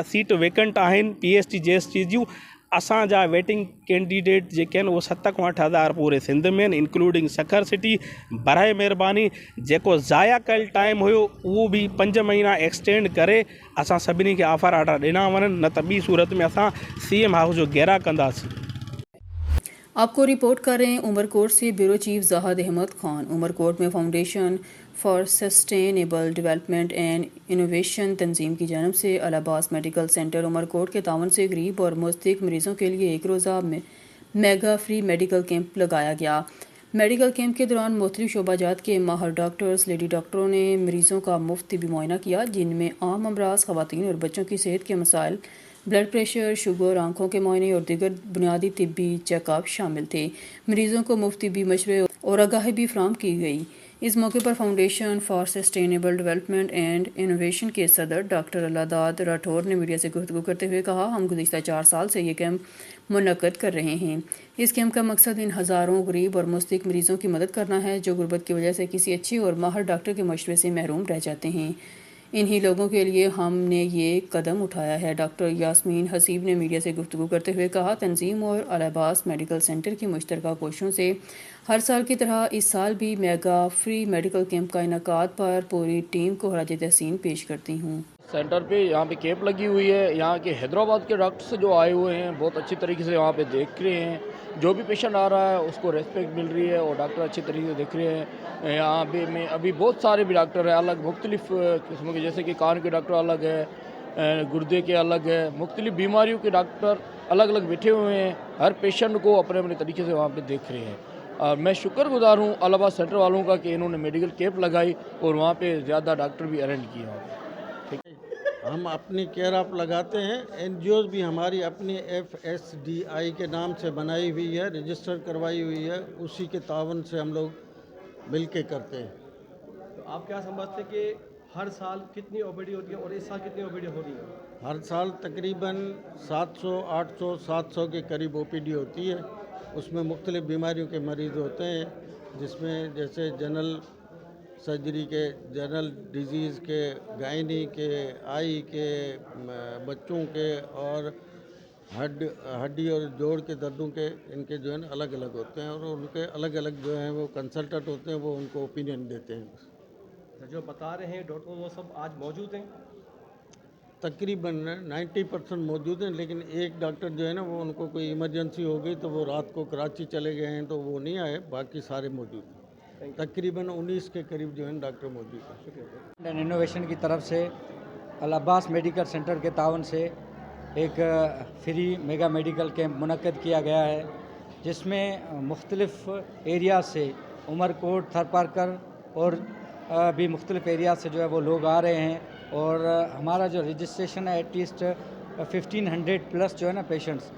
सीट वेकेंट आहिनि PST JST जूं। असांजा वेटिंग कैंडिडेट जेके आहिनि उहे 7 खां 8 हज़ार पूरे सिंध में आहिनि इंक्लूडिंग सखर सिटी। बराए महिरबानी जेको ज़ाया कयल टाइम हुयो उहो बि 5 महीना एक्सटेंड करे असां सभिनी खे ऑफर ऑर्डर ॾिना वञनि, न त ॿी सूरत में असां CM हाउस जो घेरा कंदासीं।
आपको रिपोर्ट कर रहे हैं उमरकोट से ब्यूरो चीफ ज़ाहिद अहमद खान। उमरकोट में foundation for sustainable development and innovation तंजीम की जानब से अल अब्बास मेडिकल सेंटर उमरकोट के तावन से गरीब और मुस्तहिक मरीज़ों के लिए 1 रोज़ा मेगा फ्री मेडिकल कैंप लगाया गया। मेडिकल कैंप के दौरान मुख्तलिफ शोबाजात के माहर डॉक्टर्स, लेडी डॉक्टरों ने मरीज़ों का मुफ्त तिबी मुआयना किया, जिनमें आम अमराज, ख़वातीन और बच्चों की सेहत के मसाइल, ब्लड प्रेशर, शुगर, आंखों के मुआयने और दीगर बुनियादी तिब्बी चेकअप शामिल थे। मरीज़ों को मुफ्त तिब्बी मशवरे और आगाही भी फराहम की गई। इस मौके पर foundation for sustainable development and innovation के सदर डॉक्टर अल्लादाद राठौर ने मीडिया से गुफ्तगू करते हुए कहा, हम गुज़िश्ता 4 साल से ये कैंप मुनक्कद कर रहे हैं। इस कैंप का मकसद इन हज़ारों गरीब और मुस्तहिक मरीज़ों की मदद करना है जो गुर्बत की वजह से किसी अच्छी और माहिर डॉक्टर के मशवरे से महरूम रह जाते हैं। इन्हीं लोगों के लिए हमने ये कदम उठाया है। डॉक्टर यास्मीन हसीब ने मीडिया से गुफ्तगू करते हुए कहा, तंजीम और अल अब्बास मेडिकल सेंटर की मुश्तरका कोशिशों से हर साल की तरह इस साल भी मेगा फ्री मेडिकल कैंप का इनकाद पर पूरी टीम को खराज तहसीन पेश करती हूँ।
सेंटर पे यहाँ पे कैंप लगी हुई है। यहाँ के हैदराबाद के डॉक्टर्स जो आए हुए हैं बहुत अच्छी तरीके से वहाँ पे देख रहे हैं। जो भी पेशेंट आ रहा है उसको रेस्पेक्ट मिल रही है और डॉक्टर अच्छी तरीके से देख रहे हैं। यहाँ पे में अभी बहुत सारे भी डॉक्टर हैं अलग मुख्तलिफ किस्मों के, जैसे कि कान के डॉक्टर अलग है, गुर्दे के अलग है, मुख्तलिफ बीमारियों के डॉक्टर अलग अलग बैठे हुए हैं। हर पेशेंट को अपने अपने तरीके से वहाँ पर देख रहे हैं। और मैं शुक्रगुजार हूँ अल अब्बास सेंटर वालों का कि इन्होंने मेडिकल कैंप लगाई और वहाँ पे ज़्यादा डॉक्टर भी अरेंज किए।
हम अपनी केयर अप लगाते हैं। NGOs भी हमारी अपनी FSDI के नाम से बनाई हुई है, रजिस्टर करवाई हुई है, उसी के तावन से हम लोग मिल के करते हैं।
तो आप क्या समझते हैं कि हर साल कितनी OPD होती है और इस साल कितनी OPD हो रही है?
हर साल तकरीबन 700, 800, 700 के करीब OPD होती है। उसमें मुख्तलिफ़ बीमारियों के मरीज़ होते हैं, जिसमें जैसे जनरल सर्जरी के, जनरल डिजीज़ के, गायनी के, आई के, बच्चों के और हड्डी और जोड़ के दर्दों के, इनके जो है ना अलग अलग होते हैं और उनके अलग अलग जो हैं वो कंसल्टेंट होते हैं, वो उनको ओपिनियन देते हैं।
जो बता रहे हैं डॉक्टर वो सब आज मौजूद हैं?
तकरीबन 90% मौजूद हैं, लेकिन एक डॉक्टर जो है ना वो उनको कोई इमरजेंसी हो गई तो वो रात को कराची चले गए हैं तो वो नहीं आए, बाकी सारे मौजूद हैं। तकरीबन 19 के करीब जो है डॉक्टर मौजूद हैं।
इनोवेशन की तरफ से अल अब्बास मेडिकल सेंटर के तावन से एक फ्री मेगा मेडिकल कैंप मुनक्कद किया गया है, जिसमें मुख्तलिफ़ एरिया से उमरकोट, थरपारकर और भी मुख्तलिफ़ एरिया से जो है वो लोग आ रहे हैं। और हमारा जो रजिस्ट्रेशन है एटलीस्ट 1500 प्लस जो है ना पेशेंट्स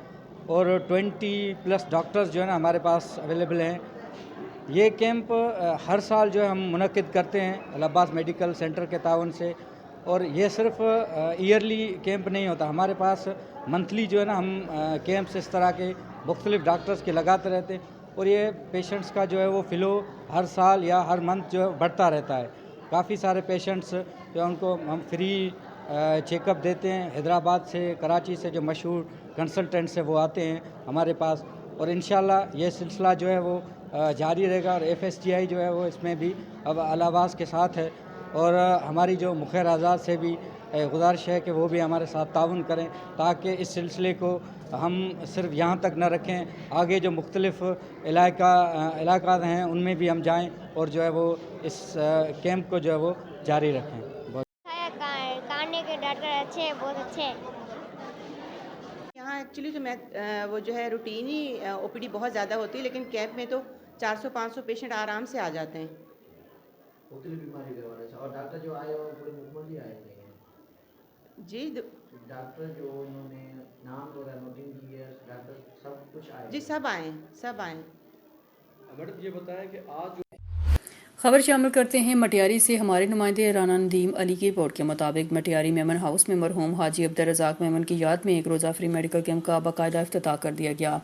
और 20+ डॉक्टर्स जो है ना हमारे पास अवेलेबल हैं। ये कैंप हर साल जो है हम मुनक्किद करते हैं अल अब्बास मेडिकल सेंटर के तावन से। और ये सिर्फ ईयरली कैंप नहीं होता, हमारे पास मंथली जो है ना हम कैंप्स इस तरह के मुख्तलिफ़ डॉक्टर्स के लगाते रहते हैं और ये पेशेंट्स का जो है वो फ़्लो हर साल या हर मंथ जो है बढ़ता रहता है। काफ़ी सारे पेशेंट्स जो उनको हम फ्री चेकअप देते हैं। हैदराबाद से, कराची से जो मशहूर कंसल्टेंट्स हैं वो आते हैं हमारे पास और इंशाल्लाह ये सिलसिला जो है वो जारी रहेगा। और FSDI जो है वो इसमें भी अब अल अब्बास के साथ है और हमारी जो मुखिर आज़ाद से भी गुजारिश है कि वो भी हमारे साथ ताउन करें ताकि इस सिलसिले को हम सिर्फ यहाँ तक न रखें, आगे जो मुख्तलिफ़ इलाका हैं उनमें भी हम जाएं और जो है वो इस कैंप को जो है वो जारी रखें।
काने के डॉक्टर अच्छे हैं, बहुत अच्छे हैं।
यहाँ एक्चुअली जो वो जो है रूटीन ही OPD बहुत ज़्यादा होती है, लेकिन कैंप में तो 400-500 पेशेंट आराम से आ जाते हैं।
मुख्तलिफ बीमारी के हवाले से, और डॉक्टर जो आए वो पूरे मुकम्मल ही आए थे
जी
डॉक्टर जो इन्होंने नाम वगैरह नोटिंग की है, डॉक्टर सब कुछ आए
जी सब आए, सब आए।
मैडम ये बताएं कि आज
खबर शामिल करते हैं मटियारी से। हमारे नुमाइंदे राना नदीम अली की रिपोर्ट के मुताबिक मटियारी मेमन हाउस में मरहूम हाजी अब्दुल रज़ाक मेमन की याद में एक रोज़ा फ्री मेडिकल कैंप का बाकायदा इफ्तिताह कर दिया गया।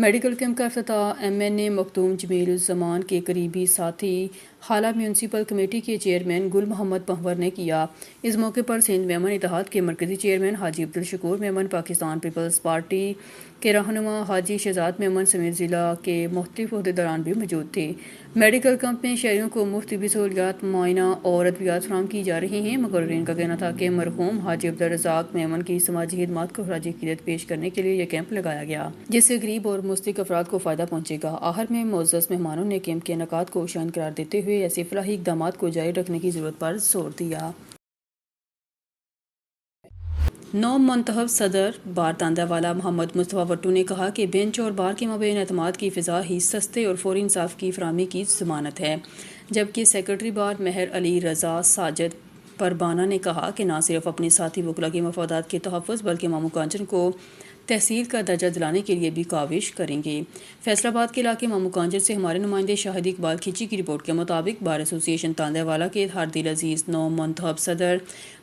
मेडिकल कैंप का इफ्तिताह MNA मखदूम जमील ज़मान के करीबी साथी हाला म्यूनसिपल कमेटी के चेयरमैन गुल मोहम्मद पहवर ने किया। इस मौके पर सिंध मेमन इत्तेहाद के मरकज़ी chairman Haji Abdul Shakoor Memon, Pakistan peoples party के रहनुमा हाजी शहजाद मेमन समेत ज़िला के मुख्तलिफ अहदेदारान भी मौजूद थे। मेडिकल कैंप में शहरियों को मुफ्त तिब्बी सहूलियात, मुआयना और अद्वियात फराहम की जा रही हैं। मुकर्रीन का कहना था कि मरहूम हाजी अब्दुल रज़ाक मेमन की समाजी खिदमात को खराज अक़ीदत पेश करने के लिए यह कैंप लगाया गया, जिससे गरीब और मुस्तहिक़ अफराद को फ़ायदा पहुँचेगा। आखिर में मुअज़्ज़ज़ मेहमानों ने कैंप के इनेकाद को शान करार देते हुए ऐसे फलाही इक़दामात को जारी रखने की ज़रूरत पर जोर दिया। नौ मुंतखब सदर बार तांदावाला मोहम्मद मुस्तफ़ा वट्टू ने कहा कि बेंच और बार के मबैन एतमाद की फ़िज़ा ही सस्ते और फौरी इंसाफ की फराहमी की ज़मानत है। जबकि सेक्रेटरी बार महर अली रज़ा साजिद परबाना ने कहा कि न सिर्फ अपने साथी वकला के मफादात के तहफ़्फ़ुज़ बल्कि मामू कांचन को तहसील का दर्जा दिलाने के लिए भी काविश करेंगे। फैसलाबाद के इलाके मामू कांचन से हमारे नुमाइंदे शाहिद इकबाल खिची की रिपोर्ट के मुताबिक बार एसोसिएशन तांदावाला के इत्तेहाद दिल अजीज़ नौ मुंतखब सदर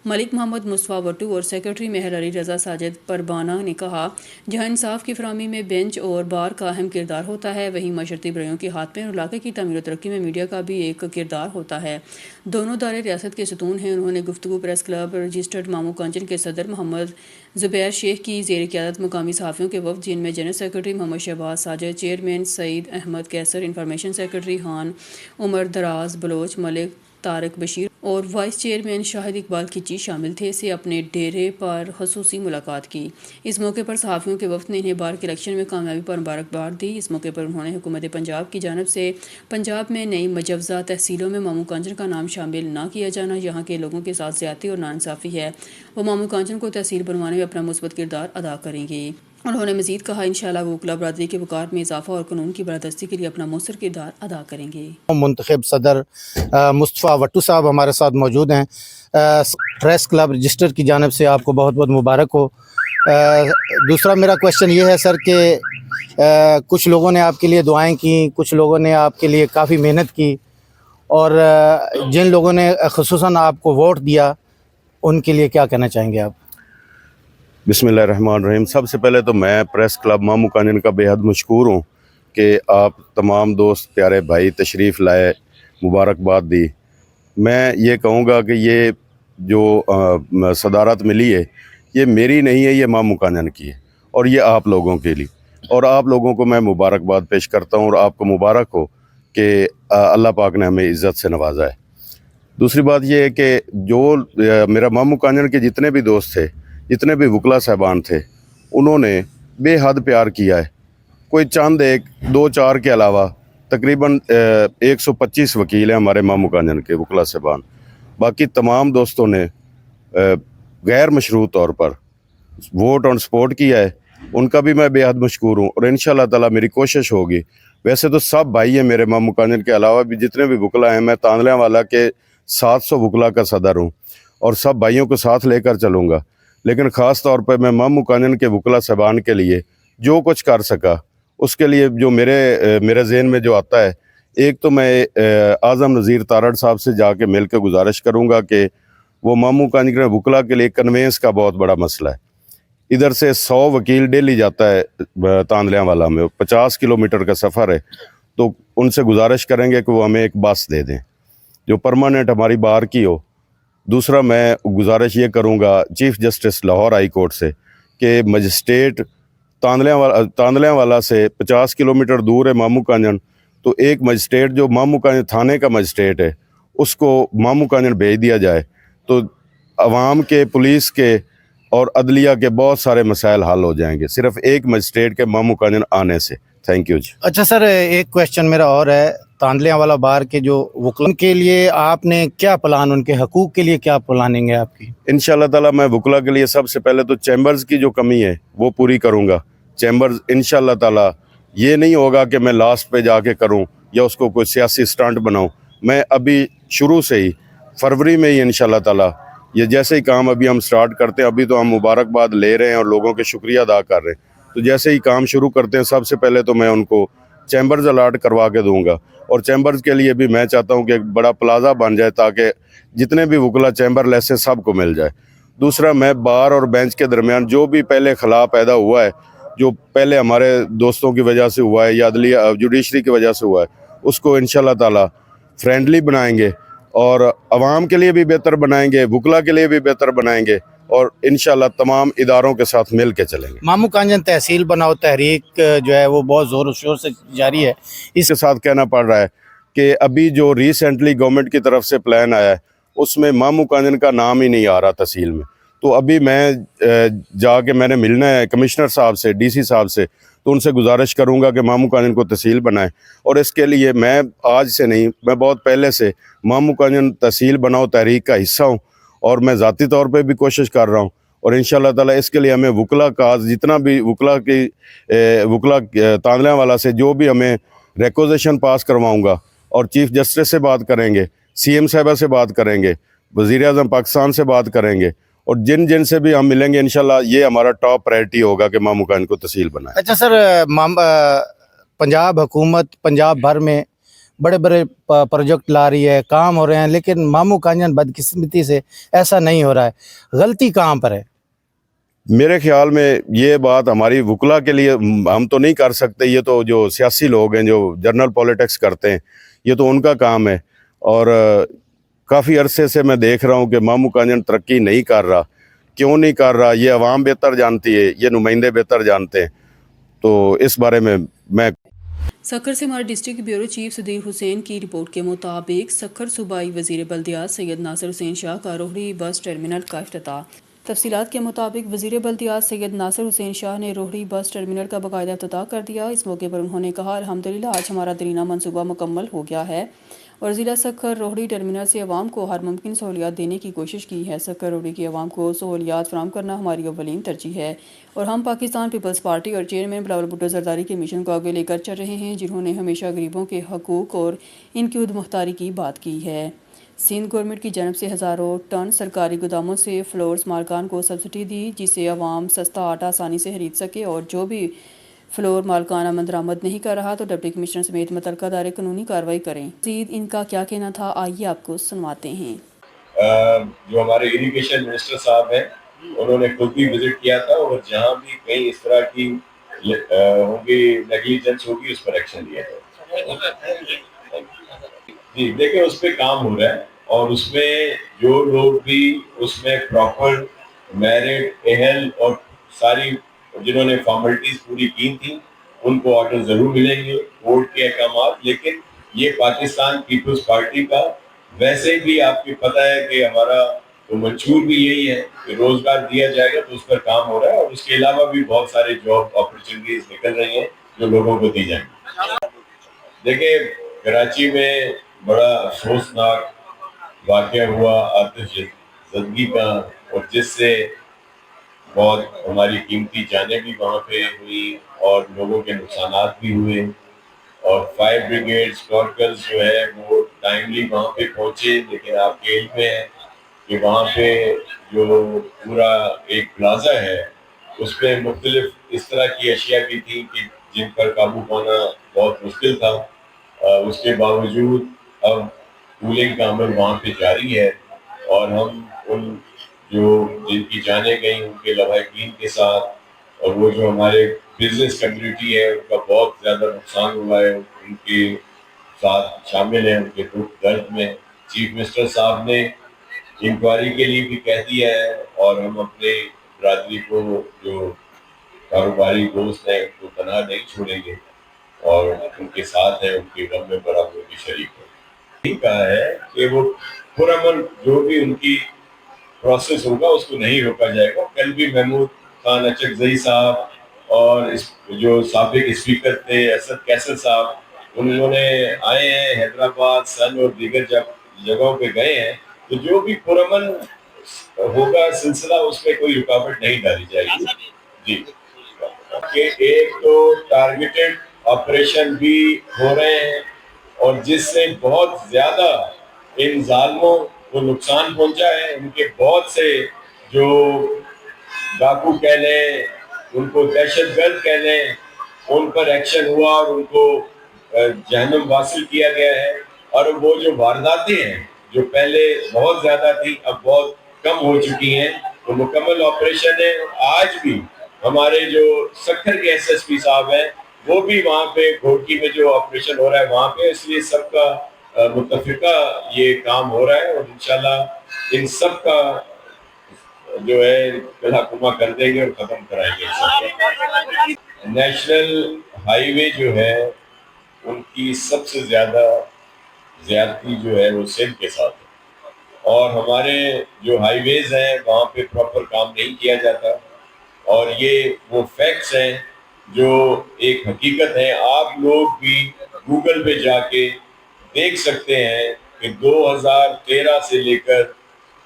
मलिक मोहम्मद मुस्तफ़ा वट्टू और सेक्रेटरी महर अली रज़ा साजिद परबाना ने कहा, जहाँ इंसाफ की फराहमी में बेंच और बार का अहम किरदार होता है, वहीं मशरती बरइयों के हाथ में और इलाके की तमीर और तरक्की में मीडिया का भी एक किरदार होता है। दोनों दायरे रियासत के सतून हैं। उन्होंने गुफ्तगू प्रेस क्लब रजिस्टर्ड मामू कांचन के सदर मोहम्मद ज़ुबैर शेख की ज़ेर क़यादत मुकामी सहाफ़ियों के वफ़द, जिनमें general secretary Mohammad Shahbaz Sajid, chairman Saeed Ahmed Qaiser, information secretary Khan Umar Daraz Baloch, Malik Tariq Bashir और वाइस चेयरमैन शाहिद इकबाल खिची शामिल थे, से अपने डेरे पर खसूसी मुलाकात की। इस मौके पर सहाफ़ियों के वफ़द ने इन्हें बार के इलेक्शन में कामयाबी पर मुबारकबाद दी। इस मौके पर उन्होंने हुकूमत पंजाब की जानिब से पंजाब में नई मजवज़ा तहसीलों में मामू कांचन का नाम शामिल न किया जाना यहाँ के लोगों के साथ ज़्यादती और नाइंसाफ़ी है। वो मामू कांचन को तहसील बनवाने में अपना मुस्बत किरदार अदा करेंगे। उन्होंने मज़ीद कहा, इंशाअल्लाह वो वकला बरादरी के वक़ार में इजाफ़ा और कानून की बरदस्ती के लिए अपना मौसर किरदार अदा करेंगे।
मुंतखब सदर मुस्तफ़ा वट्टू साहब हमारे साथ मौजूद हैं। प्रेस क्लब रजिस्टर की जानिब से आपको बहुत बहुत मुबारक हो। दूसरा मेरा क्वेश्चन ये है सर कि कुछ लोगों ने आपके लिए दुआएं की, कुछ लोगों ने आपके लिए काफ़ी मेहनत की, और जिन लोगों ने ख़ुसूसन आपको वोट दिया उनके लिए क्या कहना चाहेंगे आप?
बिस्मिल्लाहिर्रहमानिर्रहीम। सबसे पहले तो मैं प्रेस क्लब मामू कांचन का बेहद मशकूर हूँ कि आप तमाम दोस्त प्यारे भाई तशरीफ़ लाए, मुबारकबाद दी। मैं ये कहूँगा कि ये जो सदारत मिली है ये मेरी नहीं है, ये मामू कांचन की है और ये आप लोगों के लिए, और आप लोगों को मैं मुबारकबाद पेश करता हूँ और आपको मुबारक हो कि अल्लाह पाक ने हमें इज़्ज़त से नवाजा है। दूसरी बात ये है कि जो मेरा मामू कांचन के जितने भी दोस्त थे, जितने भी वकला साहबान थे, उन्होंने बेहद प्यार किया है। कोई चंद एक दो चार के अलावा तकरीबन 125 वकील हैं हमारे मामू कांचन के वकला साहबान। बाकी तमाम दोस्तों ने गैर मशरूत तौर पर वोट और सपोर्ट किया है, उनका भी मैं बेहद मशकूर हूँ और इंशाअल्लाह ताला मेरी कोशिश होगी। वैसे तो सब भाई हैं मेरे मामू कांचन के अलावा भी जितने भी वकला हैं, मैं तांदलियावाला के 700 वकला का सदर हूँ और सब भाइयों को साथ लेकर चलूँगा। लेकिन ख़ास तौर पर मैं मामू कांचन के वकला साहबान के लिए जो कुछ कर सका उसके लिए जो मेरे ज़हन में जो आता है, एक तो मैं आज़म नज़ीर तारड़ साहब से जाके मिल के गुजारिश करूँगा कि वो मामू कांचन के वकला के लिए कन्वेंस का बहुत बड़ा मसला है। इधर से 100 वकील डेली जाता है तांदलियावाला में, 50 किलोमीटर का सफ़र है, तो उनसे गुजारिश करेंगे कि वो हमें एक बस दे दें जो परमानेंट हमारी बार की हो। दूसरा मैं गुजारिश ये करूँगा chief justice Lahore high court से कि मजिस्ट्रेट तांदलियावाला से 50 किलोमीटर दूर है मामू कांचन, तो एक मजिस्ट्रेट जो मामू कांचन थाने का मजिस्ट्रेट है उसको मामू कांचन भेज दिया जाए, तो अवाम के, पुलिस के और अदलिया के बहुत सारे मसाइल हल हो जाएंगे सिर्फ एक मजिस्ट्रेट के मामू कांचन आने से। थैंक यू जी।
अच्छा सर, एक क्वेश्चन मेरा और है, तांदलियावाला बार के जो वकला के लिए आपने क्या प्लान, उनके हकूक़ के लिए क्या प्लानिंग है आपकी?
इंशाअल्लाह ताला मैं वकला के लिए सबसे पहले तो चैम्बर्स की जो कमी है वो पूरी करूँगा। चैम्बर्स इंशाअल्लाह ताला, ये नहीं होगा कि मैं लास्ट पे जाके करूँ, या उसको कोई सियासी स्टंट बनाऊं। मैं अभी शुरू से ही फरवरी में ही इंशाल्लाह ताला ये जैसे ही काम अभी हम स्टार्ट करते हैं, अभी तो हम मुबारकबाद ले रहे हैं और लोगों के शुक्रिया अदा कर रहे हैं, तो जैसे ही काम शुरू करते हैं सबसे पहले तो मैं उनको चैम्बर्स अलाट करवा के दूंगा। और चैम्बर्स के लिए भी मैं चाहता हूं कि एक बड़ा प्लाजा बन जाए ताकि जितने भी वकला चैम्बर लेस हैं सबको मिल जाए। दूसरा, मैं बार और बेंच के दरमियान जो भी पहले खला पैदा हुआ है, जो पहले हमारे दोस्तों की वजह से हुआ है या अदलिया जुडिशरी की वजह से हुआ है, उसको इंशाल्लाह ताला फ्रेंडली बनाएंगे और आवाम के लिए भी बेहतर बनाएंगे, वकला के लिए भी बेहतर बनाएंगे और इंशाल्लाह तमाम इदारों के साथ मिल के चलेंगे।
मामू कांजन तहसील बनाओ तहरीक जो है वो बहुत ज़ोर शोर से जारी है।
इसके साथ कहना पड़ रहा है कि अभी जो रिसेंटली गवर्नमेंट की तरफ से प्लान आया है उसमें मामू कांजन का नाम ही नहीं आ रहा तहसील में। तो अभी मैं जाके मैंने मिलना है कमिश्नर साहब से, डीसी साहब से, तो उनसे गुजारिश करूंगा कि मामू कांजन को तहसील बनाएं। और इसके लिए मैं आज से नहीं, मैं बहुत पहले से मामू कांजन तहसील बनाओ तहरीक का हिस्सा हूं और मैं ज़ाती तौर पे भी कोशिश कर रहा हूं। और इंशाल्लाह ताला इसके लिए हमें वकला का जितना भी वकला तांदला वाला से जो भी हमें रिक्वेजिशन पास करवाऊंगा और चीफ जस्टिस से बात करेंगे, सीएम साहिबा से बात करेंगे, वज़ीर आज़म पाकिस्तान से बात करेंगे और जिन से भी हम मिलेंगे इंशाल्लाह ये हमारा टॉप प्रायोरिटी होगा कि मामू कांजन को तहसील बनाए।
अच्छा सर, पंजाब हुकूमत पंजाब भर में बड़े बड़े प्रोजेक्ट ला रही है, काम हो रहे हैं, लेकिन मामू कांजन बदकिस्मती से ऐसा नहीं हो रहा है। गलती कहाँ पर है?
मेरे ख्याल में ये बात हमारी वकला के लिए हम तो नहीं कर सकते, ये तो जो सियासी लोग हैं जो जर्नल पॉलिटिक्स करते हैं ये तो उनका काम है। और काफ़ी अरसे से मैं देख रहा हूँ कि मामू कांजन तरक्की नहीं कर रहा। क्यों नहीं कर रहा ये अवाम बेहतर जानती है, ये नुमाइंदे बेहतर जानते हैं। तो इस बारे में मैं
सक्खर से हमारे district bureau chief Sudhir Hussain की रिपोर्ट के मुताबिक सक्खर सूबाई वज़ीर बल्दियात सैयद नासिर हुसैन शाह का रोहड़ी बस टर्मिनल का इफ्तिताह। तफसीलात के मुताबिक वज़ीर बल्दियात सैयद नासिर हुसैन शाह ने रोहड़ी बस टर्मिनल का बाकायदा इफ्तिताह कर दिया। इस मौके पर उन्होंने कहा, अल्हम्दुलिल्लाह आज हमारा दरीना मनसूबा मुकम्मल हो गया है और ज़िला सक्खर रोहड़ी टर्मिनल से अवाम को हर मुमकिन सहूलियात देने की कोशिश की है। सक्खर रोहड़ी की अवाम को सहूलियात फराहम करना हमारी अव्वलीन तरजीह है और हम पाकिस्तान पीपल्स पार्टी और चेयरमैन बिलावल भुट्टो जरदारी के मिशन को आगे लेकर चल रहे हैं, जिन्होंने हमेशा गरीबों के हकूक़ और इनकी खुदमुख्तारी की बात की है। सिंध गवर्नमेंट की जानब से हज़ारों टन सरकारी गोदामों से फ्लोर्स मालकान को सब्सिडी दी, जिससे अवाम सस्ता आटा आसानी से खरीद सके और जो भी फ्लोर मालकान आमद दरामद नहीं कर रहा तो डिप्टी कमिश्नर समेत मुतल्लिका दायरे कानूनी कार्रवाई करें। मज़ीद इनका क्या कहना था, आइए आपको सुनवाते हैं।
जो हमारे इरिगेशन मिनिस्टर साहब हैं उन्होंने खुद भी विजिट किया था और जहाँ भी कहीं इस तरह की होगी नेग्लिजेंस होगी उस पर एक्शन लिया जाए। जी देखिए, उस पर काम हो रहा है और उसमें जो लोग भी उसमें प्रॉपर मेरिट एहल और सारी जिन्होंने फॉर्मेलिटीज पूरी की थी उनको ऑर्डर जरूर मिलेंगे, कोर्ट के अहकाम। लेकिन ये पाकिस्तान पीपल्स पार्टी का वैसे भी आपको पता है कि हमारा तो मंशूर भी यही है कि रोजगार दिया जाएगा, तो उस पर काम हो रहा है और उसके अलावा भी बहुत सारे जॉब अपॉर्चुनिटीज निकल रही हैं जो लोगों को दी जाएंगी। देखिए, कराची में बड़ा अफसोसनाक वाक़या हुआ आतिशज़दगी का और जिससे बहुत हमारी कीमती जानें भी वहाँ पे हुई और लोगों के नुकसानात भी हुए और फायर ब्रिगेड स्कॉटगर्ल्स जो है वो टाइमली वहाँ पे पहुँचे। लेकिन आपके इल्म में है कि वहाँ पे जो पूरा एक प्लाजा है उस पर मुख्तलिफ इस तरह की अशिया भी थी कि जिन पर काबू पाना बहुत मुश्किल था। उसके बावजूद अब कूलिंग का अमल वहाँ पे जारी है और हम उन जो जिनकी जाने गई उनके लवाहिकीन के साथ और वो जो हमारे बिजनेस कम्युनिटी है उनका बहुत ज़्यादा नुकसान हुआ है, उनके साथ शामिल हैं उनके दुख दर्द में। चीफ मिनिस्टर साहब ने इंक्वायरी के लिए भी कह दिया है और हम अपने बरादरी को जो कारोबारी दोस्त हैं उनको तनहा नहीं छोड़ेंगे और उनके साथ हैं, उनके गम में बराबर की शरीक है। यही कहा है कि वो पुरअमन जो भी उनकी प्रोसेस होगा उसको नहीं रोका जाएगा। कल भी महमूद खान अचकजई साहब और इस जो साबिक स्पीकर थे असद कैसर साहब, उन्होंने आए हैं हैदराबाद सन और दीगर जगहों पे गए हैं, तो जो भी पुरअमन होगा सिलसिला उसमें कोई रुकावट नहीं डाली जाएगी। जी कि एक तो टारगेटेड ऑपरेशन भी हो रहे हैं اور جس سے بہت زیادہ ان ظالموں کو نقصان پہنچا ہے. ان کے بہت سے جو ڈاکو کہہ لیں, ان کو دہشت گرد کہہ لیں, ان پر ایکشن ہوا اور ان کو جہنم واصل کیا گیا ہے. اور وہ جو وارداتیں ہیں جو پہلے بہت زیادہ تھی اب بہت کم ہو چکی ہیں, وہ مکمل آپریشن ہے. آج بھی ہمارے جو سکھر کے ایس ایس پی صاحب ہیں وہ بھی وہاں پہ گھوٹکی میں جو آپریشن ہو رہا ہے وہاں پہ, اس لیے سب کا متفقہ یہ کام ہو رہا ہے اور انشاءاللہ ان سب کا جو ہے کلہکما کر دیں گے اور ختم کرائیں گے. نیشنل ہائی وے جو ہے ان کی سب سے زیادہ زیادتی جو ہے وہ سندھ کے ساتھ ہے, اور ہمارے جو ہائی ویز ہیں وہاں پہ پراپر کام نہیں کیا جاتا. اور یہ وہ فیکٹس ہیں جو ایک حقیقت ہے. آپ لوگ بھی گوگل پہ جا کے دیکھ سکتے ہیں کہ 2013 سے لے کر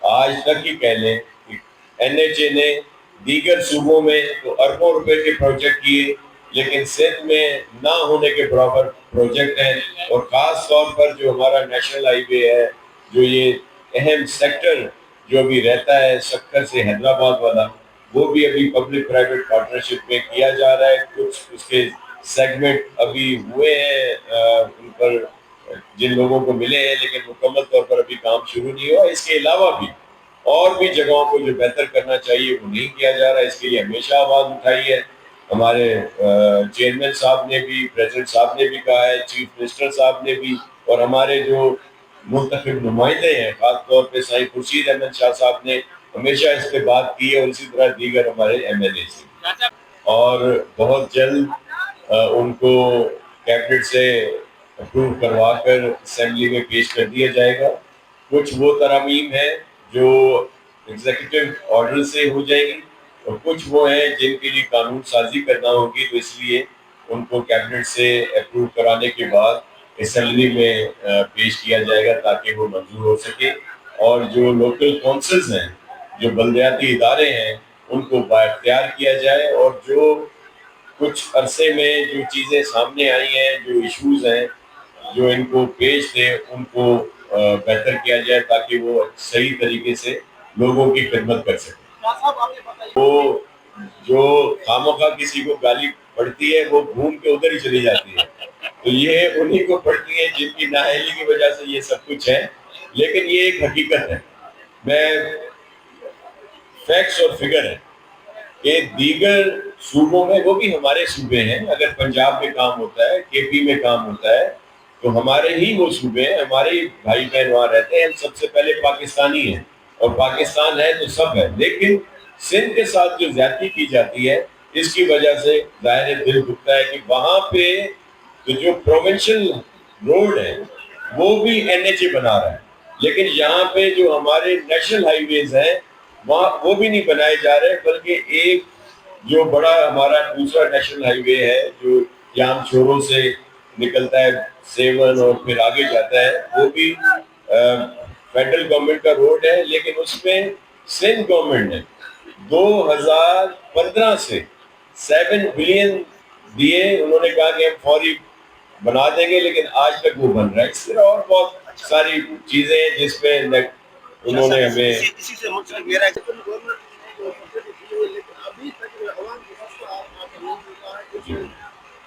آج تک ہی کہہ لیں این ایچ اے نے دیگر صوبوں میں تو اربوں روپے کے پروجیکٹ کیے, لیکن سندھ میں نہ ہونے کے برابر پروجیکٹ ہیں. اور خاص طور پر جو ہمارا نیشنل ہائی وے ہے, جو یہ اہم سیکٹر جو بھی رہتا ہے سکھر سے حیدرآباد والا, وہ بھی ابھی پبلک پرائیویٹ پارٹنرشپ میں کیا جا رہا ہے. کچھ اس کے سیگمنٹ ابھی ہوئے ہیں ان پر جن لوگوں کو ملے ہیں, لیکن مکمل طور پر ابھی کام شروع نہیں ہوا. اس کے علاوہ بھی اور بھی جگہوں کو جو بہتر کرنا چاہیے وہ نہیں کیا جا رہا. اس کے لیے ہمیشہ آواز اٹھائی ہے ہمارے چیئرمین صاحب نے بھی, پریزیڈنٹ صاحب نے بھی کہا ہے, چیف منسٹر صاحب نے بھی, اور ہمارے جو منتخب نمائندے ہیں خاص طور پہ سائیں خورشید احمد شاہ صاحب نے ہمیشہ اس پہ بات کی ہے, اور اسی طرح دیگر ہمارے ایم ایل اے سے. اور بہت جلد ان کو کیبنٹ سے اپروو کروا کر اسمبلی میں پیش کر دیا جائے گا. کچھ وہ ترامیم ہیں جو ایگزیکٹو آرڈر سے ہو جائیں گی, اور کچھ وہ ہیں جن کے لیے قانون سازی کرنا ہوگی, تو اس لیے ان کو کیبنٹ سے اپروو کرانے کے بعد اسمبلی میں پیش کیا جائے گا تاکہ وہ منظور ہو سکے. اور جو لوکل کونسلز ہیں, جو بلدیاتی ادارے ہیں, ان کو بااختیار کیا جائے, اور جو کچھ عرصے میں جو چیزیں سامنے آئی ہیں, جو ایشوز ہیں جو ان کو پیش تھے, ان کو بہتر کیا جائے تاکہ وہ صحیح طریقے سے لوگوں کی خدمت کر سکیں. وہ جو خامخواہ کسی کو گالی پڑتی ہے وہ گھوم کے ادھر ہی چلی جاتی ہے, تو یہ انہی کو پڑتی ہے جن کی نااہلی کی وجہ سے یہ سب کچھ ہے. لیکن یہ ایک حقیقت ہے, میں فیکٹس اور فگر ہے کہ دیگر صوبوں میں, وہ بھی ہمارے صوبے ہیں, اگر پنجاب میں کام ہوتا ہے, کے پی میں کام ہوتا ہے, تو ہمارے ہی وہ صوبے ہیں, ہمارے بھائی بہن وہاں رہتے ہیں. ہم سب سے پہلے پاکستانی ہیں, اور پاکستان ہے تو سب ہے. لیکن سندھ کے ساتھ جو زیادتی کی جاتی ہے, اس کی وجہ سے ظاہر دل دکھتا ہے کہ وہاں پہ جو پروونشل روڈ ہے وہ بھی این ایچ اے بنا رہا ہے, لیکن یہاں پہ جو ہمارے نیشنل ہائی ویز ہیں وہاں وہ بھی نہیں بنائے جا رہے, بلکہ ایک جو بڑا ہمارا دوسرا نیشنل ہائی وے ہے جو یام چوروں سے نکلتا ہے 7 اور پھر آگے جاتا ہے, وہ بھی فیڈرل گورنمنٹ کا روڈ ہے. لیکن اس میں سندھ گورنمنٹ نے 2015 سے 7 بلین دیے, انہوں نے کہا کہ ہم فوری بنا دیں گے, لیکن آج تک وہ بن رہا ہے. اس طرح اور بہت ساری چیزیں ہیں جس میں انہوں نے ہمیں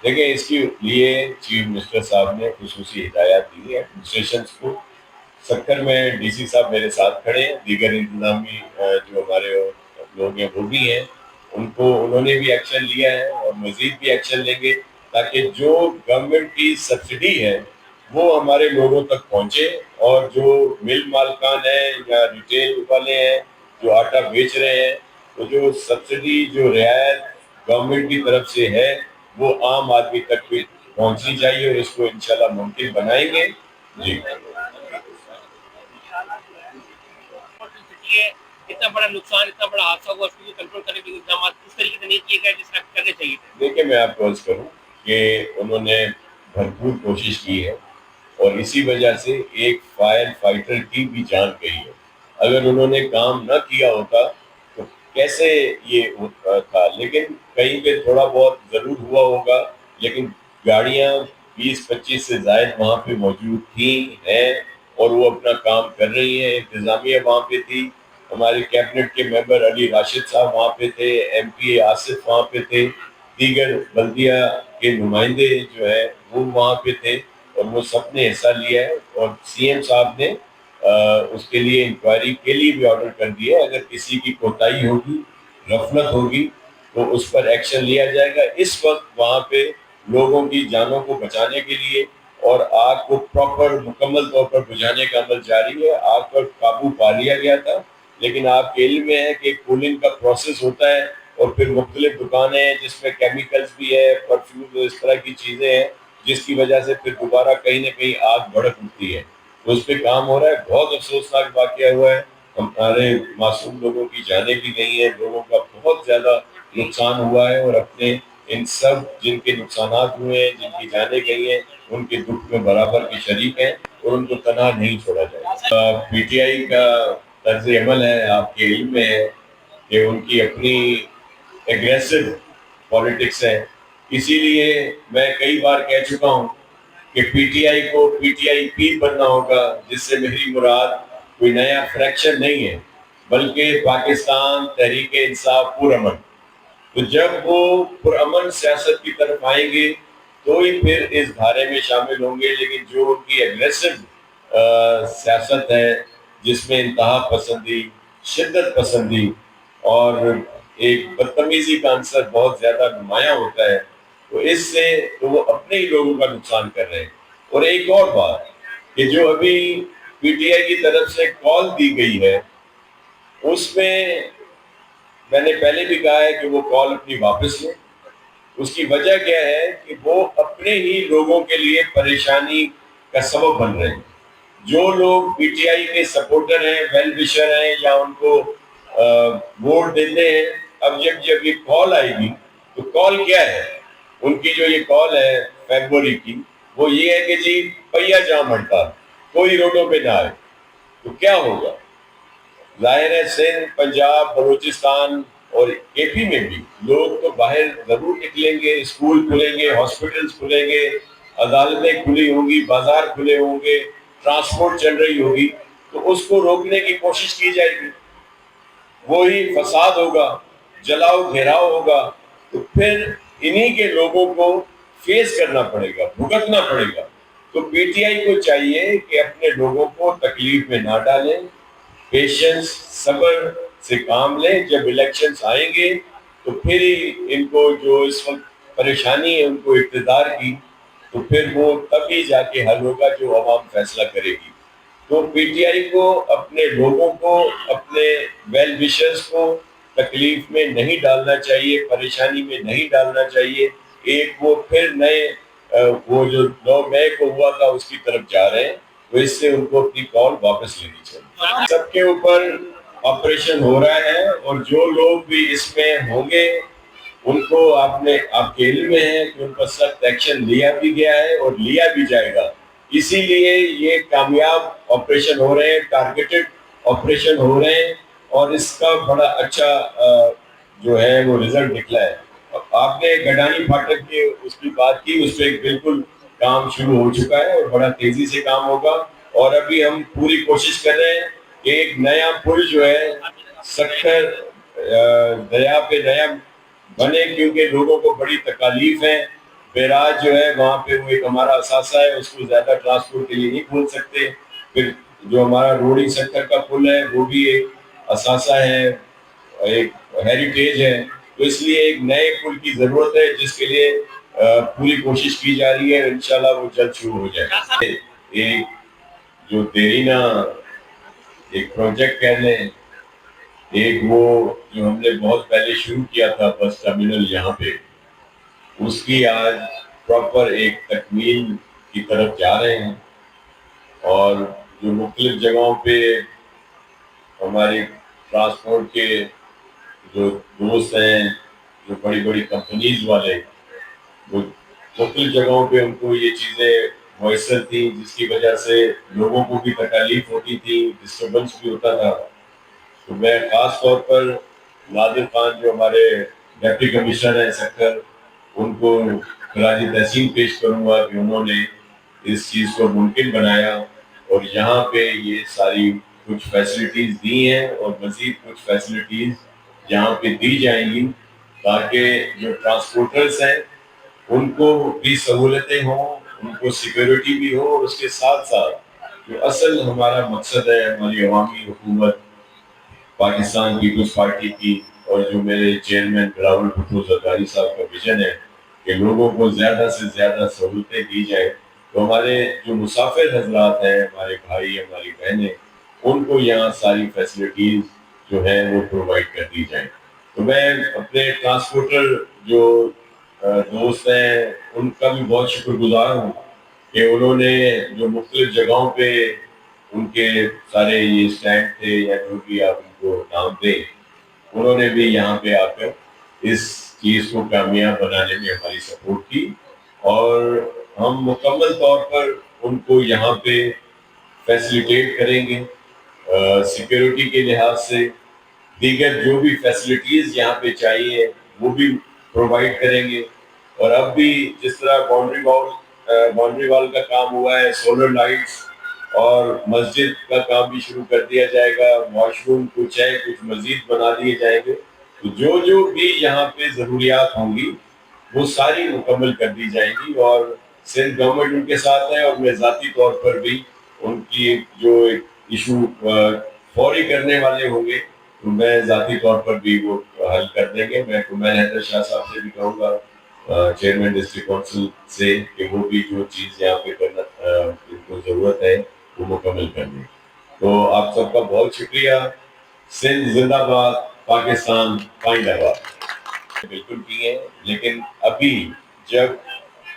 دیکھیں, اس کے لیے چیف منسٹر صاحب نے خصوصی ہدایات دی ہے ایڈمنسٹریشنز کو. سکھر میں ڈی سی صاحب میرے ساتھ کھڑے ہیں, دیگر انتظامی جو ہمارے لوگ ہیں وہ بھی ہیں, ان کو انہوں نے بھی ایکشن لیا ہے اور مزید بھی ایکشن لیں گے تاکہ جو گورنمنٹ کی سبسڈی ہے وہ ہمارے لوگوں تک پہنچے, اور جو مل مالکان ہیں یا ریٹیل والے ہیں جو آٹا بیچ رہے ہیں, تو جو سبسڈی جو رعایت گورنمنٹ کی طرف سے ہے وہ عام آدمی تک بھی پہنچنی چاہیے, اور اس کو انشاءاللہ ممکن بنائیں گے. جی,
اتنا بڑا نقصان, اتنا بڑا حادثہ ہوا, اس کو کنٹرول کرنے کے اقدامات اس طریقے سے نہیں کیے گئے جس طرح کرنے چاہیے تھے.
دیکھیں, میں آپ کو عرض کروں کہ انہوں نے بھرپور کوشش کی ہے, اور اسی وجہ سے ایک فائر فائٹر کی بھی جان گئی ہے. اگر انہوں نے کام نہ کیا ہوتا تو کیسے یہ تھا. لیکن کہیں پہ تھوڑا بہت ضرور ہوا ہوگا, لیکن گاڑیاں 20-25 سے زائد وہاں پہ موجود تھیں ہیں اور وہ اپنا کام کر رہی ہیں. انتظامیہ وہاں پہ تھی, ہمارے کیبنٹ کے ممبر علی راشد صاحب وہاں پہ تھے, MP آصف وہاں پہ تھے, دیگر بلدیہ کے نمائندے جو ہے وہ وہاں پہ تھے, اور وہ سب نے حصہ لیا ہے. اور CM صاحب نے اس کے لیے انکوائری کے لیے بھی آرڈر کر دیا ہے. اگر کسی کی کوتاہی ہوگی, غفلت ہوگی, تو اس پر ایکشن لیا جائے گا. اس وقت وہاں پہ لوگوں کی جانوں کو بچانے کے لیے اور آگ کو پراپر مکمل طور پر بجھانے کا عمل جاری ہے. آگ پر قابو پا لیا گیا تھا, لیکن آپ کے علم میں ہے کہ کولنگ کا پروسیس ہوتا ہے, اور پھر مختلف دکانیں ہیں جس میں کیمیکلز بھی ہے, پرفیوم, اس طرح کی چیزیں ہیں, جس کی وجہ سے پھر دوبارہ کہیں نہ کہیں آگ بھڑک اٹھتی ہے. تو اس پہ کام ہو رہا ہے. بہت افسوسناک واقعہ ہوا ہے, ہمارے معصوم لوگوں کی جانیں بھی گئی ہیں, لوگوں کا بہت زیادہ نقصان ہوا ہے, اور اپنے ان سب جن کے نقصانات ہوئے ہیں, جن کی جانیں گئی ہیں, ان کے دکھ میں برابر کے شریک ہیں, اور ان کو تنہا نہیں چھوڑا جائے. PTI کا طرز عمل ہے, آپ کے علم میں ہے کہ ان کی اپنی ایگریسو پالیٹکس ہے. اسی لیے میں کئی بار کہہ چکا ہوں کہ PTI کو PTIP بننا ہوگا, جس سے میری مراد کوئی نیا فریکشن نہیں ہے, بلکہ پاکستان تحریک انصاف پرامن. تو جب وہ پرامن سیاست کی طرف آئیں گے تو ہی پھر اس دھارے میں شامل ہوں گے. لیکن جو ان کی ایگریسو سیاست ہے, جس میں انتہا پسندی, شدت پسندی اور ایک بدتمیزی کا عنصر بہت زیادہ نمایاں ہوتا ہے, تو اس سے تو وہ اپنے ہی لوگوں کا نقصان کر رہے ہیں. اور ایک اور بات کہ جو ابھی PTI کی طرف سے کال دی گئی ہے, اس میں نے پہلے بھی کہا ہے کہ وہ کال اپنی واپس لیں. اس کی وجہ کیا ہے کہ وہ اپنے ہی لوگوں کے لیے پریشانی کا سبب بن رہے ہیں. جو لوگ PTI کے سپورٹر ہیں, ویل وشر ہیں, یا ان کو ووٹ دیتے ہیں, اب جب یہ کال آئے گی تو کال کیا ہے ان کی, جو یہ کال ہے فیبروری کی, وہ یہ ہے کہ جی پہیا جام ہڑتال, کوئی روڈوں پہ نہ آئے. تو کیا ہوگا؟ ظاہر ہے سندھ, پنجاب, بلوچستان اور AP میں بھی لوگ تو باہر ضرور نکلیں گے, اسکول کھلیں گے, ہاسپٹلز کھلیں گے, عدالتیں کھلی ہوں گی, بازار کھلے ہوں گے, ٹرانسپورٹ چل رہی ہوگی, تو اس کو روکنے کی کوشش کی جائے گی. وہی فساد ہوگا, جلاؤ گھیراؤ ہوگا, تو پھر انہی کے لوگوں کو فیس کرنا پڑے گا, بھگتنا پڑے گا. تو PTI کو چاہیے کہ اپنے لوگوں کو تکلیف میں نہ ڈالیں, پیشنس, صبر سے کام لیں. جب الیکشنز آئیں گے تو پھر ہی ان کو جو اس وقت پریشانی ہے ان کو اقتدار کی, تو پھر وہ تبھی جا کے حل ہوگا جو عوام فیصلہ کرے گی. تو PTI کو اپنے لوگوں کو, اپنے ویل وشرز کو تکلیف میں نہیں ڈالنا چاہیے, پریشانی میں نہیں ڈالنا چاہیے. ایک وہ پھر نئے وہ جو 9 مئی کو ہوا تھا اس کی طرف جا رہے ہیں, تو اس سے ان کو اپنی کال واپس لینی چاہیے. سب کے اوپر آپریشن ہو رہا ہے, اور جو لوگ بھی اس میں ہوں گے ان کو آپ کے علم میں ہے کہ ان پر سخت ایکشن لیا بھی گیا ہے اور لیا بھی جائے گا. اسی لیے یہ کامیاب آپریشن ہو رہے ہیں, ٹارگیٹڈ آپریشن ہو رہے ہیں, اور اس کا بڑا اچھا جو ہے وہ رزلٹ نکلا ہے. آپ نے گڈانی پھاٹک کی اس کی بات کی, اس پہ بالکل کام شروع ہو چکا ہے اور بڑا تیزی سے کام ہوگا. اور ابھی ہم پوری کوشش کر رہے ہیں کہ ایک نیا پل جو ہے سکھر دریا پہ نیا بنے, کیونکہ لوگوں کو بڑی تکالیف ہیں. بیراج جو ہے وہاں پہ وہ ایک ہمارا اثاثہ ہے, اس کو زیادہ ٹرانسپورٹ کے لیے نہیں کھول سکتے. پھر جو ہمارا روڑی سیکٹر کا پل ہے وہ بھی ایک اثاثہ ہے, ایک ہیریٹیج ہے. تو اس لیے ایک نئے پل کی ضرورت ہے, جس کے لیے پوری کوشش کی جا رہی ہے. انشاءاللہ وہ جلد شروع ہو جائے. ایک جو دیرینہ ایک پروجیکٹ کہہ لیں, ایک وہ جو ہم نے بہت پہلے شروع کیا تھا بس ٹرمینل یہاں پہ, اس کی آج پراپر ایک تکمیل کی طرف جا رہے ہیں. اور جو مختلف جگہوں پہ ہماری ٹرانسپورٹ کے جو دوست ہیں, جو بڑی بڑی کمپنیز والے, وہ مختلف جگہوں پہ ان کو یہ چیزیں میسر تھیں, جس کی وجہ سے لوگوں کو بھی تکالیف ہوتی تھی, ڈسٹربنس بھی ہوتا تھا. تو میں خاص طور پر نادر خان جو ہمارے ڈپٹی کمشنر ہیں سیکٹر, ان کو खराज तहसीन पेश करूँगा कि उन्होंने इस चीज़ को मुमकिन बनाया और यहाँ पे ये सारी कुछ फैसिलिटीज़ दी हैं और मज़ीद कुछ फैसिलिटीज़ यहाँ पे दी जाएंगी ताकि जो ट्रांसपोर्टर्स हैं उनको भी सहूलतें हों, उनको सिक्योरिटी भी हो, और उसके साथ साथ जो असल हमारा मकसद है हमारी अवामी हुकूमत पाकिस्तान पीपल्स पार्टी की और जो मेरे चेयरमैन बिलावल भुट्टो जरदारी साहब का विजन है कि लोगों को ज़्यादा से ज़्यादा सहूलतें दी जाए, तो हमारे जो मुसाफिर हजरात हैं, हमारे भाई हमारी बहनें, उनको यहाँ सारी फैसिलिटीज़ जो हैं वो प्रोवाइड कर दी जाए। तो मैं अपने ट्रांसपोर्टर जो दोस्त हैं उनका भी बहुत शुक्रगुजार हूँ कि उन्होंने जो मुख्तलिफ जगहों पे उनके सारे ये स्टैंड थे या जो भी आप उनको नाम दें, उन्होंने भी यहाँ पे आकर इस चीज़ को कामयाब बनाने में हमारी सपोर्ट की और हम मुकम्मल तौर पर उनको यहाँ पे फैसिलिटेट करेंगे सिक्योरिटी के लिहाज से, दीगर जो भी फैसिलिटीज़ यहाँ पे चाहिए वो भी प्रोवाइड करेंगे। और अब भी जिस तरह बाउंड्री वॉल का काम हुआ है, सोलर लाइट्स और मस्जिद का काम भी शुरू कर दिया जाएगा, वॉशरूम कुछ है, कुछ मजीद बना दिए जाएंगे, तो जो जो भी यहाँ पे ज़रूरियात होंगी वो सारी मुकम्मल कर दी जाएंगी और सिंध गवर्नमेंट उनके साथ है और मैं ज़ाती तौर पर भी उनकी जो इशू फौरी करने वाले होंगे तो मैं ज़ाती तौर पर भी वो हल कर देंगे। मैं कुमैन हैदर शाह साहब से भी कहूँगा चेयरमैन डिस्ट्रिक्ट काउंसिल से कि वो भी जो चीज़ यहाँ पे करना इनको ज़रूरत है वो मुकम्मल कर दें। तो आप सबका बहुत शुक्रिया। सिंध जिंदाबाद, पाकिस्तान पाइंदाबाद। बिल्कुल किए, लेकिन अभी जब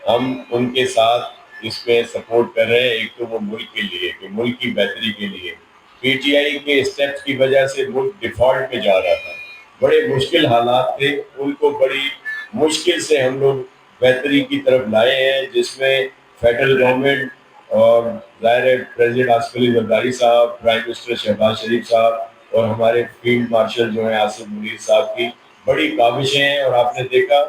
हम उनके साथ इसमें सपोर्ट कर रहे हैं, एक तो वो मुल्क के लिए कि मुल्क की बेहतरी के लिए पीटीआई के स्टेप्स की वजह से मुल्क डिफॉल्ट पे जा रहा था, बड़े मुश्किल हालात थे, उनको बड़ी मुश्किल से हम लोग बेहतरी की तरफ लाए हैं, जिसमें फेडरल गवर्नमेंट और ज़ाहिर प्रेसिडेंट आसिफ अली जरदारी साहब, प्राइम मिनिस्टर शहबाज शरीफ साहब और हमारे फील्ड मार्शल जो हैं आसिफ मुनीर साहब की बड़ी काविशें हैं। और आपने देखा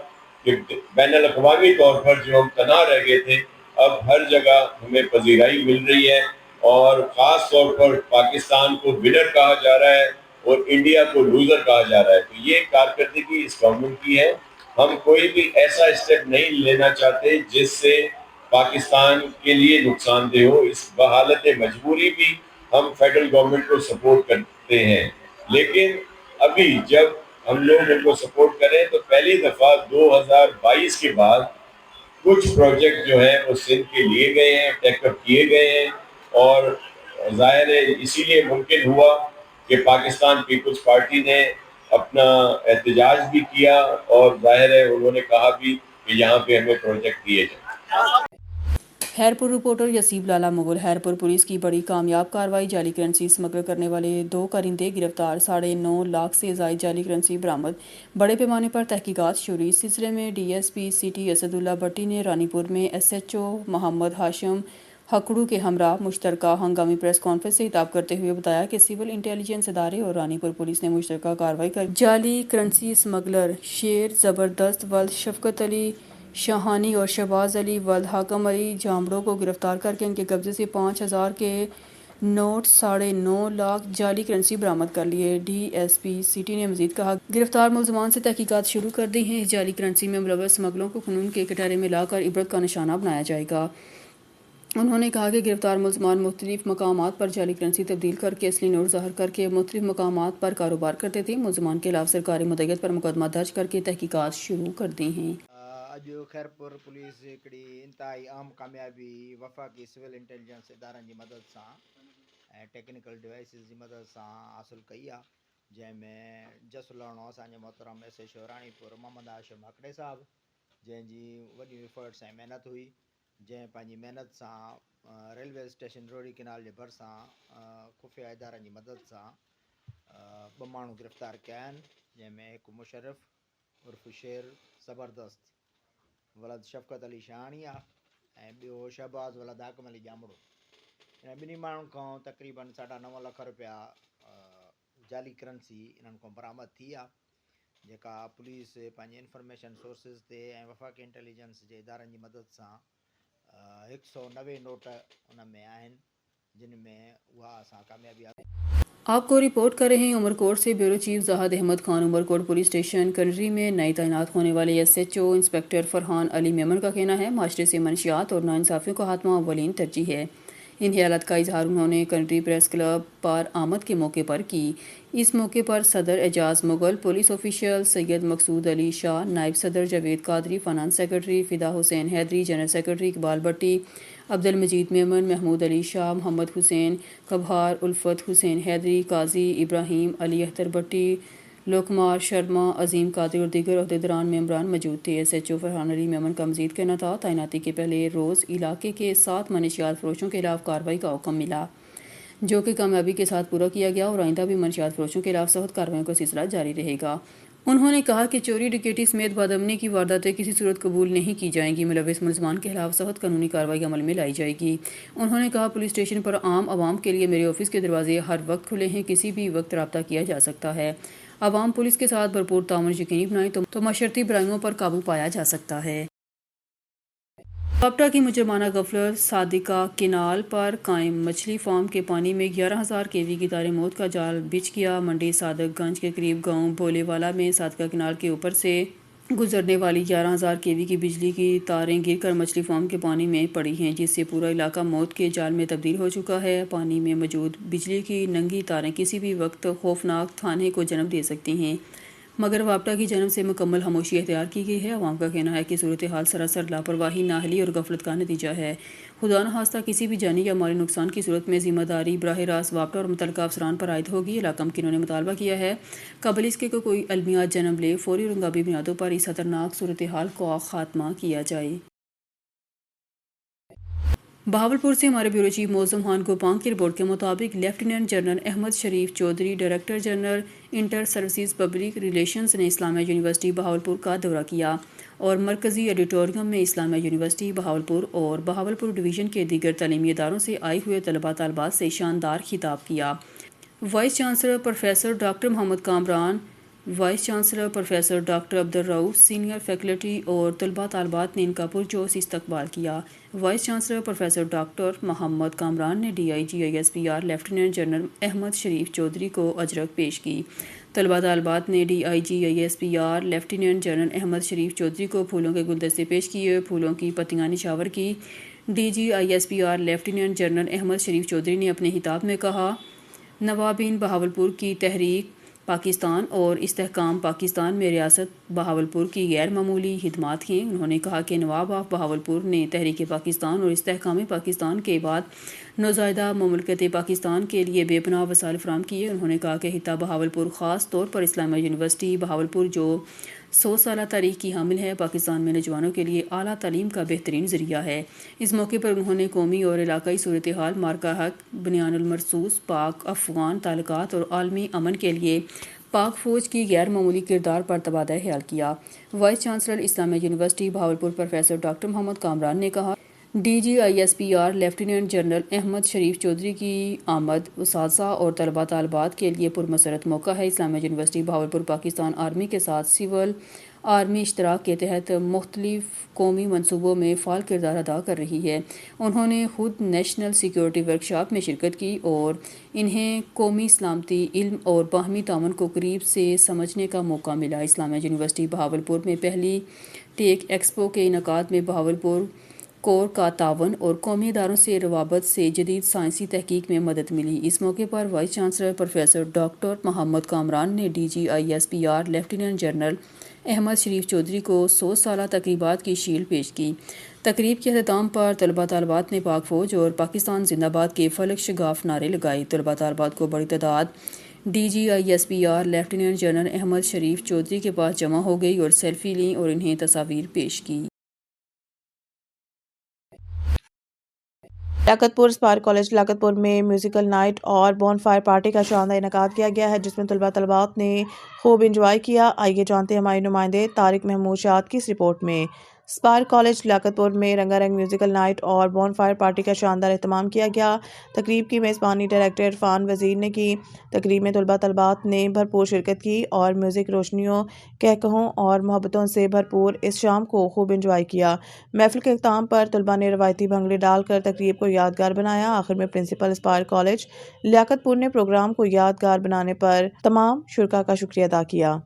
कि बैनुल अक़वामी तौर पर जो हम तना रह गए थे, अब हर जगह हमें पजीराई मिल रही है और ख़ास तौर पर पाकिस्तान को विनर कहा जा रहा है और इंडिया को लूज़र कहा जा रहा है। तो ये कारकर्दगी इस गवर्नमेंट की है। हम कोई भी ऐसा स्टेप नहीं लेना चाहते जिससे पाकिस्तान के लिए नुकसानदेह हो। इस बहालत मजबूरी भी हम फेडरल गवर्नमेंट को सपोर्ट करते हैं, लेकिन अभी जब हम लोग उनको सपोर्ट करें तो पहली दफ़ा 2022 के बाद कुछ प्रोजेक्ट जो हैं वो सिंध के लिए गए हैं, टेकअप किए गए हैं और ज़ाहिर है इसीलिए मुमकिन हुआ कि पाकिस्तान पीपल्स पार्टी ने अपना एहतजाज भी किया और ज़ाहिर है उन्होंने कहा भी कि यहाँ पे हमें प्रोजेक्ट दिए जाए।
हैरपुर रिपोर्टर यसीब लाला मुगल। हैरपुर पुलिस की बड़ी कामयाब कार्रवाई, जाली करेंसी स्मगल करने वाले 2 कारिंदे गिरफ्तार, 9.5 लाख से ज़ायद जाली करेंसी बरामद, बड़े पैमाने पर तहकीकात शुरू। इस सिलसिले में डीएसपी सिटी असदुल्ला भट्टी ने रानीपुर में एसएचओ मोहम्मद हाशिम हकड़ू के हमरा मुश्तरका हंगामी प्रेस कॉन्फ्रेंस से खिताब करते हुए बताया कि सिविल इंटेलिजेंस इदारे और रानीपुर पुलिस ने मुश्तरका कार्रवाई कर जाली करेंसी स्मगलर शेर ज़बरदस्त वल्द शफकत अली शाहानी और शहबाज अली वल्द हाकम अली जामड़ों को गिरफ्तार करके इनके कब्जे से 5,000 के नोट, 9.5 लाख जाली करेंसी बरामद कर लिए। डीएसपी सिटी ने मजीद कहा, गिरफ्तार मुलजमान से तहकीकात शुरू कर दी हैं। जाली करेंसी में मुलव्वस स्मगलों को कानून के कटहरे में लाकर इबरत का निशाना बनाया जाएगा। उन्होंने कहा कि गिरफ्तार मुलजमान मुख्तलिफ मकामात पर जाली करेंसी तब्दील करके असली नोट ज़ाहिर करके मुख्तलिफ मकामात पर कारोबार करते थे। मुलजमान के खिलाफ सरकारी मुद्दत पर मुकदमा दर्ज करके तहकीकात शुरू कर दी हैं।
अॼु खैरपुर पुलिस हिकिड़ी इंतहाई आम कामयाबी वफ़ाक़ी सिविल इंटेलिजेंस इदारनि जी मदद सां ऐं टेक्निकल डिवाइसिस जी मदद सां हासिल कई आहे, जंहिंमें जसुलाणो असांजे मोहतरम एसएचओ राणीपुर मोहम्मद हाशिम हकड़े साहब, जंहिंजी वॾी एफर्ट्स ऐं महिनत हुई, जंहिं पंहिंजी महिनत सां रेलवे स्टेशन रोडी किनाल जे भरिसां खुफ़िया इदारनि जी मदद सां 2 माण्हू गिरफ़्तार कया आहिनि, जंहिंमें हिकु मुशर्रफ उर्फ़ शेर ज़बरदस्त वलद शफ़कत अली शाहानी आहे ऐं ॿियो शहबाज़ वलद हाकम अली जामड़ो। इन ॿिन्ही माण्हुनि खां तक़रीबन 9.5 लाख रुपया जाली करेंसी इन्हनि खां बरामद थी आहे, जेका पुलिस पंहिंजे इंफॉर्मेशन सोर्सिस ते ऐं वफ़ाक़ी इंटेलिजेंस जे इदारनि जी मदद सां 190 नोट उन में आहिनि जिन में उहा असां कामयाबी
आपको रिपोर्ट कर रहे हैं उमरकोट से bureau chief Zahid Ahmed Khan. Umarkot police station Kandri में नई तैनात होने वाले SHO इंस्पेक्टर फरहान अली मेमन का कहना है माशरे से मनशियात और नाइंसाफ़ियों का खात्मा अव्वलीन तरजीह है। इन ख्यालात का इजहार उन्होंने कंट्री प्रेस क्लब पर आमद के मौके पर की। इस मौके पर सदर एजाज मुगल, पुलिस ऑफिशियल सैयद मकसूद अली शाह, नायब सदर Javed Qadri, finance secretary Fida Hussain Haidri, general secretary Iqbal Bhatti, Abdul Majeed Memon, Mehmood Ali Shah, Mohammad Hussain Kabhar, Ulfat Hussain Hydari, काजी इब्राहिम अली अख्तर भट्टी, लोकमार शर्मा, अजीम कादिर और दीगर अहदेदारान मेंबरान मौजूद थे। SHO फरहान अली मेमन का मजीद कहना था तैनाती के पहले रोज़ इलाके के 7 मनशियात फरोशों के खिलाफ कार्रवाई का हुक्म मिला जो कि कामयाबी के साथ पूरा किया गया और आइंदा भी मनशियात फरोशों के खिलाफ सख्त कार्रवाई का सिलसिला जारी रहेगा। उन्होंने कहा कि चोरी, डकैती समेत बदअमनी की वारदातें किसी सूरत कबूल नहीं की जाएंगी। मुलविस मुलजमान के खिलाफ सख्त कानूनी कार्रवाई अमल में लाई जाएगी। उन्होंने कहा पुलिस स्टेशन पर आम आवाम के लिए मेरे ऑफिस के दरवाजे हर वक्त खुले हैं, किसी भी वक्त रब्ता किया जा सकता है। आवाम पुलिस के साथ भरपूर ताउन यकीनी बनाए तो मशरती बुराइयों पर काबू पाया जा सकता है। वापटा की मुजरमाना गफलत सादिका किनाल पर कायम मछली फार्म के पानी में 11,000 kV की तारे मौत का जाल बिछ गया। मंडी सादकगंज के करीब गांव भोलेवाला में सादिका किनाल के ऊपर से गुजरने वाली 11,000 kV की बिजली की तारें गिरकर मछली फार्म के पानी में पड़ी हैं, जिससे पूरा इलाका मौत के जाल में तब्दील हो चुका है। पानी में मौजूद बिजली की नंगी तारें किसी भी वक्त खौफनाक थाने को जन्म दे सकती हैं, मगर वापटा की जन्म से मुकम्मल खामोशी अख्तियार की गई है। अवाम का कहना है कि सूरत हाल सरासर लापरवाही, नाहली और गफलत का नतीजा है। खुदा न खास्ता किसी भी जानी या माली नुकसान की सूरत में जिम्मेदारी बराह रास्त वापटा और मुतल्लिका अफसरान पर आयद होगी। इलाका मुकीनों ने मुतालबा किया है कबल इसके को कोई अलमियात जन्म ले फौरी और रंगाबी बुनियादों पर इस खतरनाक सूरत हाल का खात्मा किया जाए। बहावलपुर से हमारे ब्यूरो चीफ मौज़म खान गोपांग की रिपोर्ट के मुताबिक lieutenant general Ahmed Sharif Chaudhry, director general inter services public relations ने इस्लामिया यूनिवर्सिटी बहावलपुर का दौरा किया और मरकज़ी ऑडिटोरियम में इस्लामिया यूनिवर्सिटी बहावलपुर और बहावलपुर डिवीज़न के दीगर तालीमी इदारों से आए हुए तलबा तालबात से शानदार खिताब किया। Vice chancellor professor doctor Mohammad Kamran, vice chancellor professor doctor Abdul Rauf, senior faculty और तलबा तालबात ने इनका पुरजोश इस्तकबाल किया। Vice chancellor professor doctor Mohammad Kamran ने DIG ISPR lieutenant general Ahmed Sharif Chaudhry को अजरक पेश की। तलबा तालबात ने DIG ISPR lieutenant general Ahmed Sharif Chaudhry को फूलों के गुलदस्ते पेश किए, फूलों की पत्तियां निछावर की। DG ISPR lieutenant general Ahmed Sharif Chaudhry ने अपने खिताब में कहा, नवाबीन बहावलपुर की तहरीक पाकिस्तान और इस्तेहकाम पाकिस्तान में रियासत बहावलपुर की गैर मामूली खिदमात हैं। उन्होंने कहा कि नवाब ऑफ बहावलपुर ने तहरीक पाकिस्तान और इस्तेहकाम पाकिस्तान के बाद नौज़ायदा ममलकत पाकिस्तान के लिए बेपनाह वसाइल फराहम किए। उन्होंने कहा कि खिता बहावलपुर ख़ास तौर पर इस्लामिया यूनिवर्सिटी बहावलपुर जो 100 साल तारीख की हामिल है, पाकिस्तान में नौजवानों के लिए आला तालीम का बेहतरीन ज़रिया है। इस मौके पर उन्होंने कौमी और इलाकाई सूरत हाल, मार्का हक, बुनियानुल मरसूस, पाक अफ़गान ताल्लुकात और आलमी अमन के लिए पाक फ़ौज की गैर मामूली किरदार पर तबादला ख्याल किया। Vice chancellor Islamia university Bahawalpur professor doctor Mohammad Kamran ने कहा, DG ISPR lieutenant general Ahmed Sharif Chaudhry की आमद उसासा और तलबा तालबात के लिए पुरमसरत मौका है। इस्लामिया यूनिवर्सिटी बहावलपुर पाकिस्तान आर्मी के साथ सिविल आर्मी इश्तराक के तहत मुख्तलिफ कौमी मनसूबों में फ़ाल किरदार अदा कर रही है। उन्होंने खुद नेशनल सिक्योरिटी वर्कशॉप में शिरकत की और इन्हें कौमी सलामती, इल्म और बाहमी तावन को करीब से समझने का मौका मिला। इस्लामिया यूनिवर्सिटी बहावलपुर में पहली टेक एक्सपो के इनकाद में बहावलपुर कोर का तावन और कौमी इदारों से रवाबत से जदीद साइंसी तहकीक में मदद मिली। इस मौके पर vice chancellor professor doctor Mohammad Kamran ने DG ISPR lieutenant general Ahmed Sharif Chaudhry को 100 साला तकरीबात की शील्ड पेश की। तकरीब के अख्ताम पर तलबा तालबात ने पाक फ़ौज और पाकिस्तान जिंदाबाद के फलक शगाफ नारे लगाए। तलबा तालबात को बड़ी तादाद DG ISPR lieutenant general Ahmed Sharif Chaudhry के पास जमा हो गई और सेल्फी ली और इन्हें तस्वीर पेश की।
लियाकतपुर स्पार्क कॉलेज लियाकतपुर में म्यूज़िकल नाइट और बॉन फायर पार्टी का शानदार इनेकाद किया गया है, जिसमें तलबा तलबात ने खूब इंजॉय किया। आइए जानते हैं हमारे नुमाइंदे तारिक महमूद शाद की इस रिपोर्ट में। स्पार्क कॉलेज लियाकतपुर में रंगारंग म्यूजिकल नाइट और बॉन फायर पार्टी का शानदार एहतमाम किया गया। तकरीब की मेज़बानी डायरेक्टर इरफान वज़ीर ने की। तकरीब में तलबा तलबात ने भरपूर शिरकत की और म्यूज़िक, रोशनियों, कहकहों और मोहब्बतों से भरपूर इस शाम को खूब इंजॉय किया। महफिल के अख्ताम पर तलबा ने रवायती भंगड़े डालकर तकरीब को यादगार बनाया। आखिर में प्रिंसिपल स्पार्क कॉलेज लियाकतपुर ने प्रोग्राम को यादगार बनाने पर तमाम शुरका का शुक्रिया अदा किया।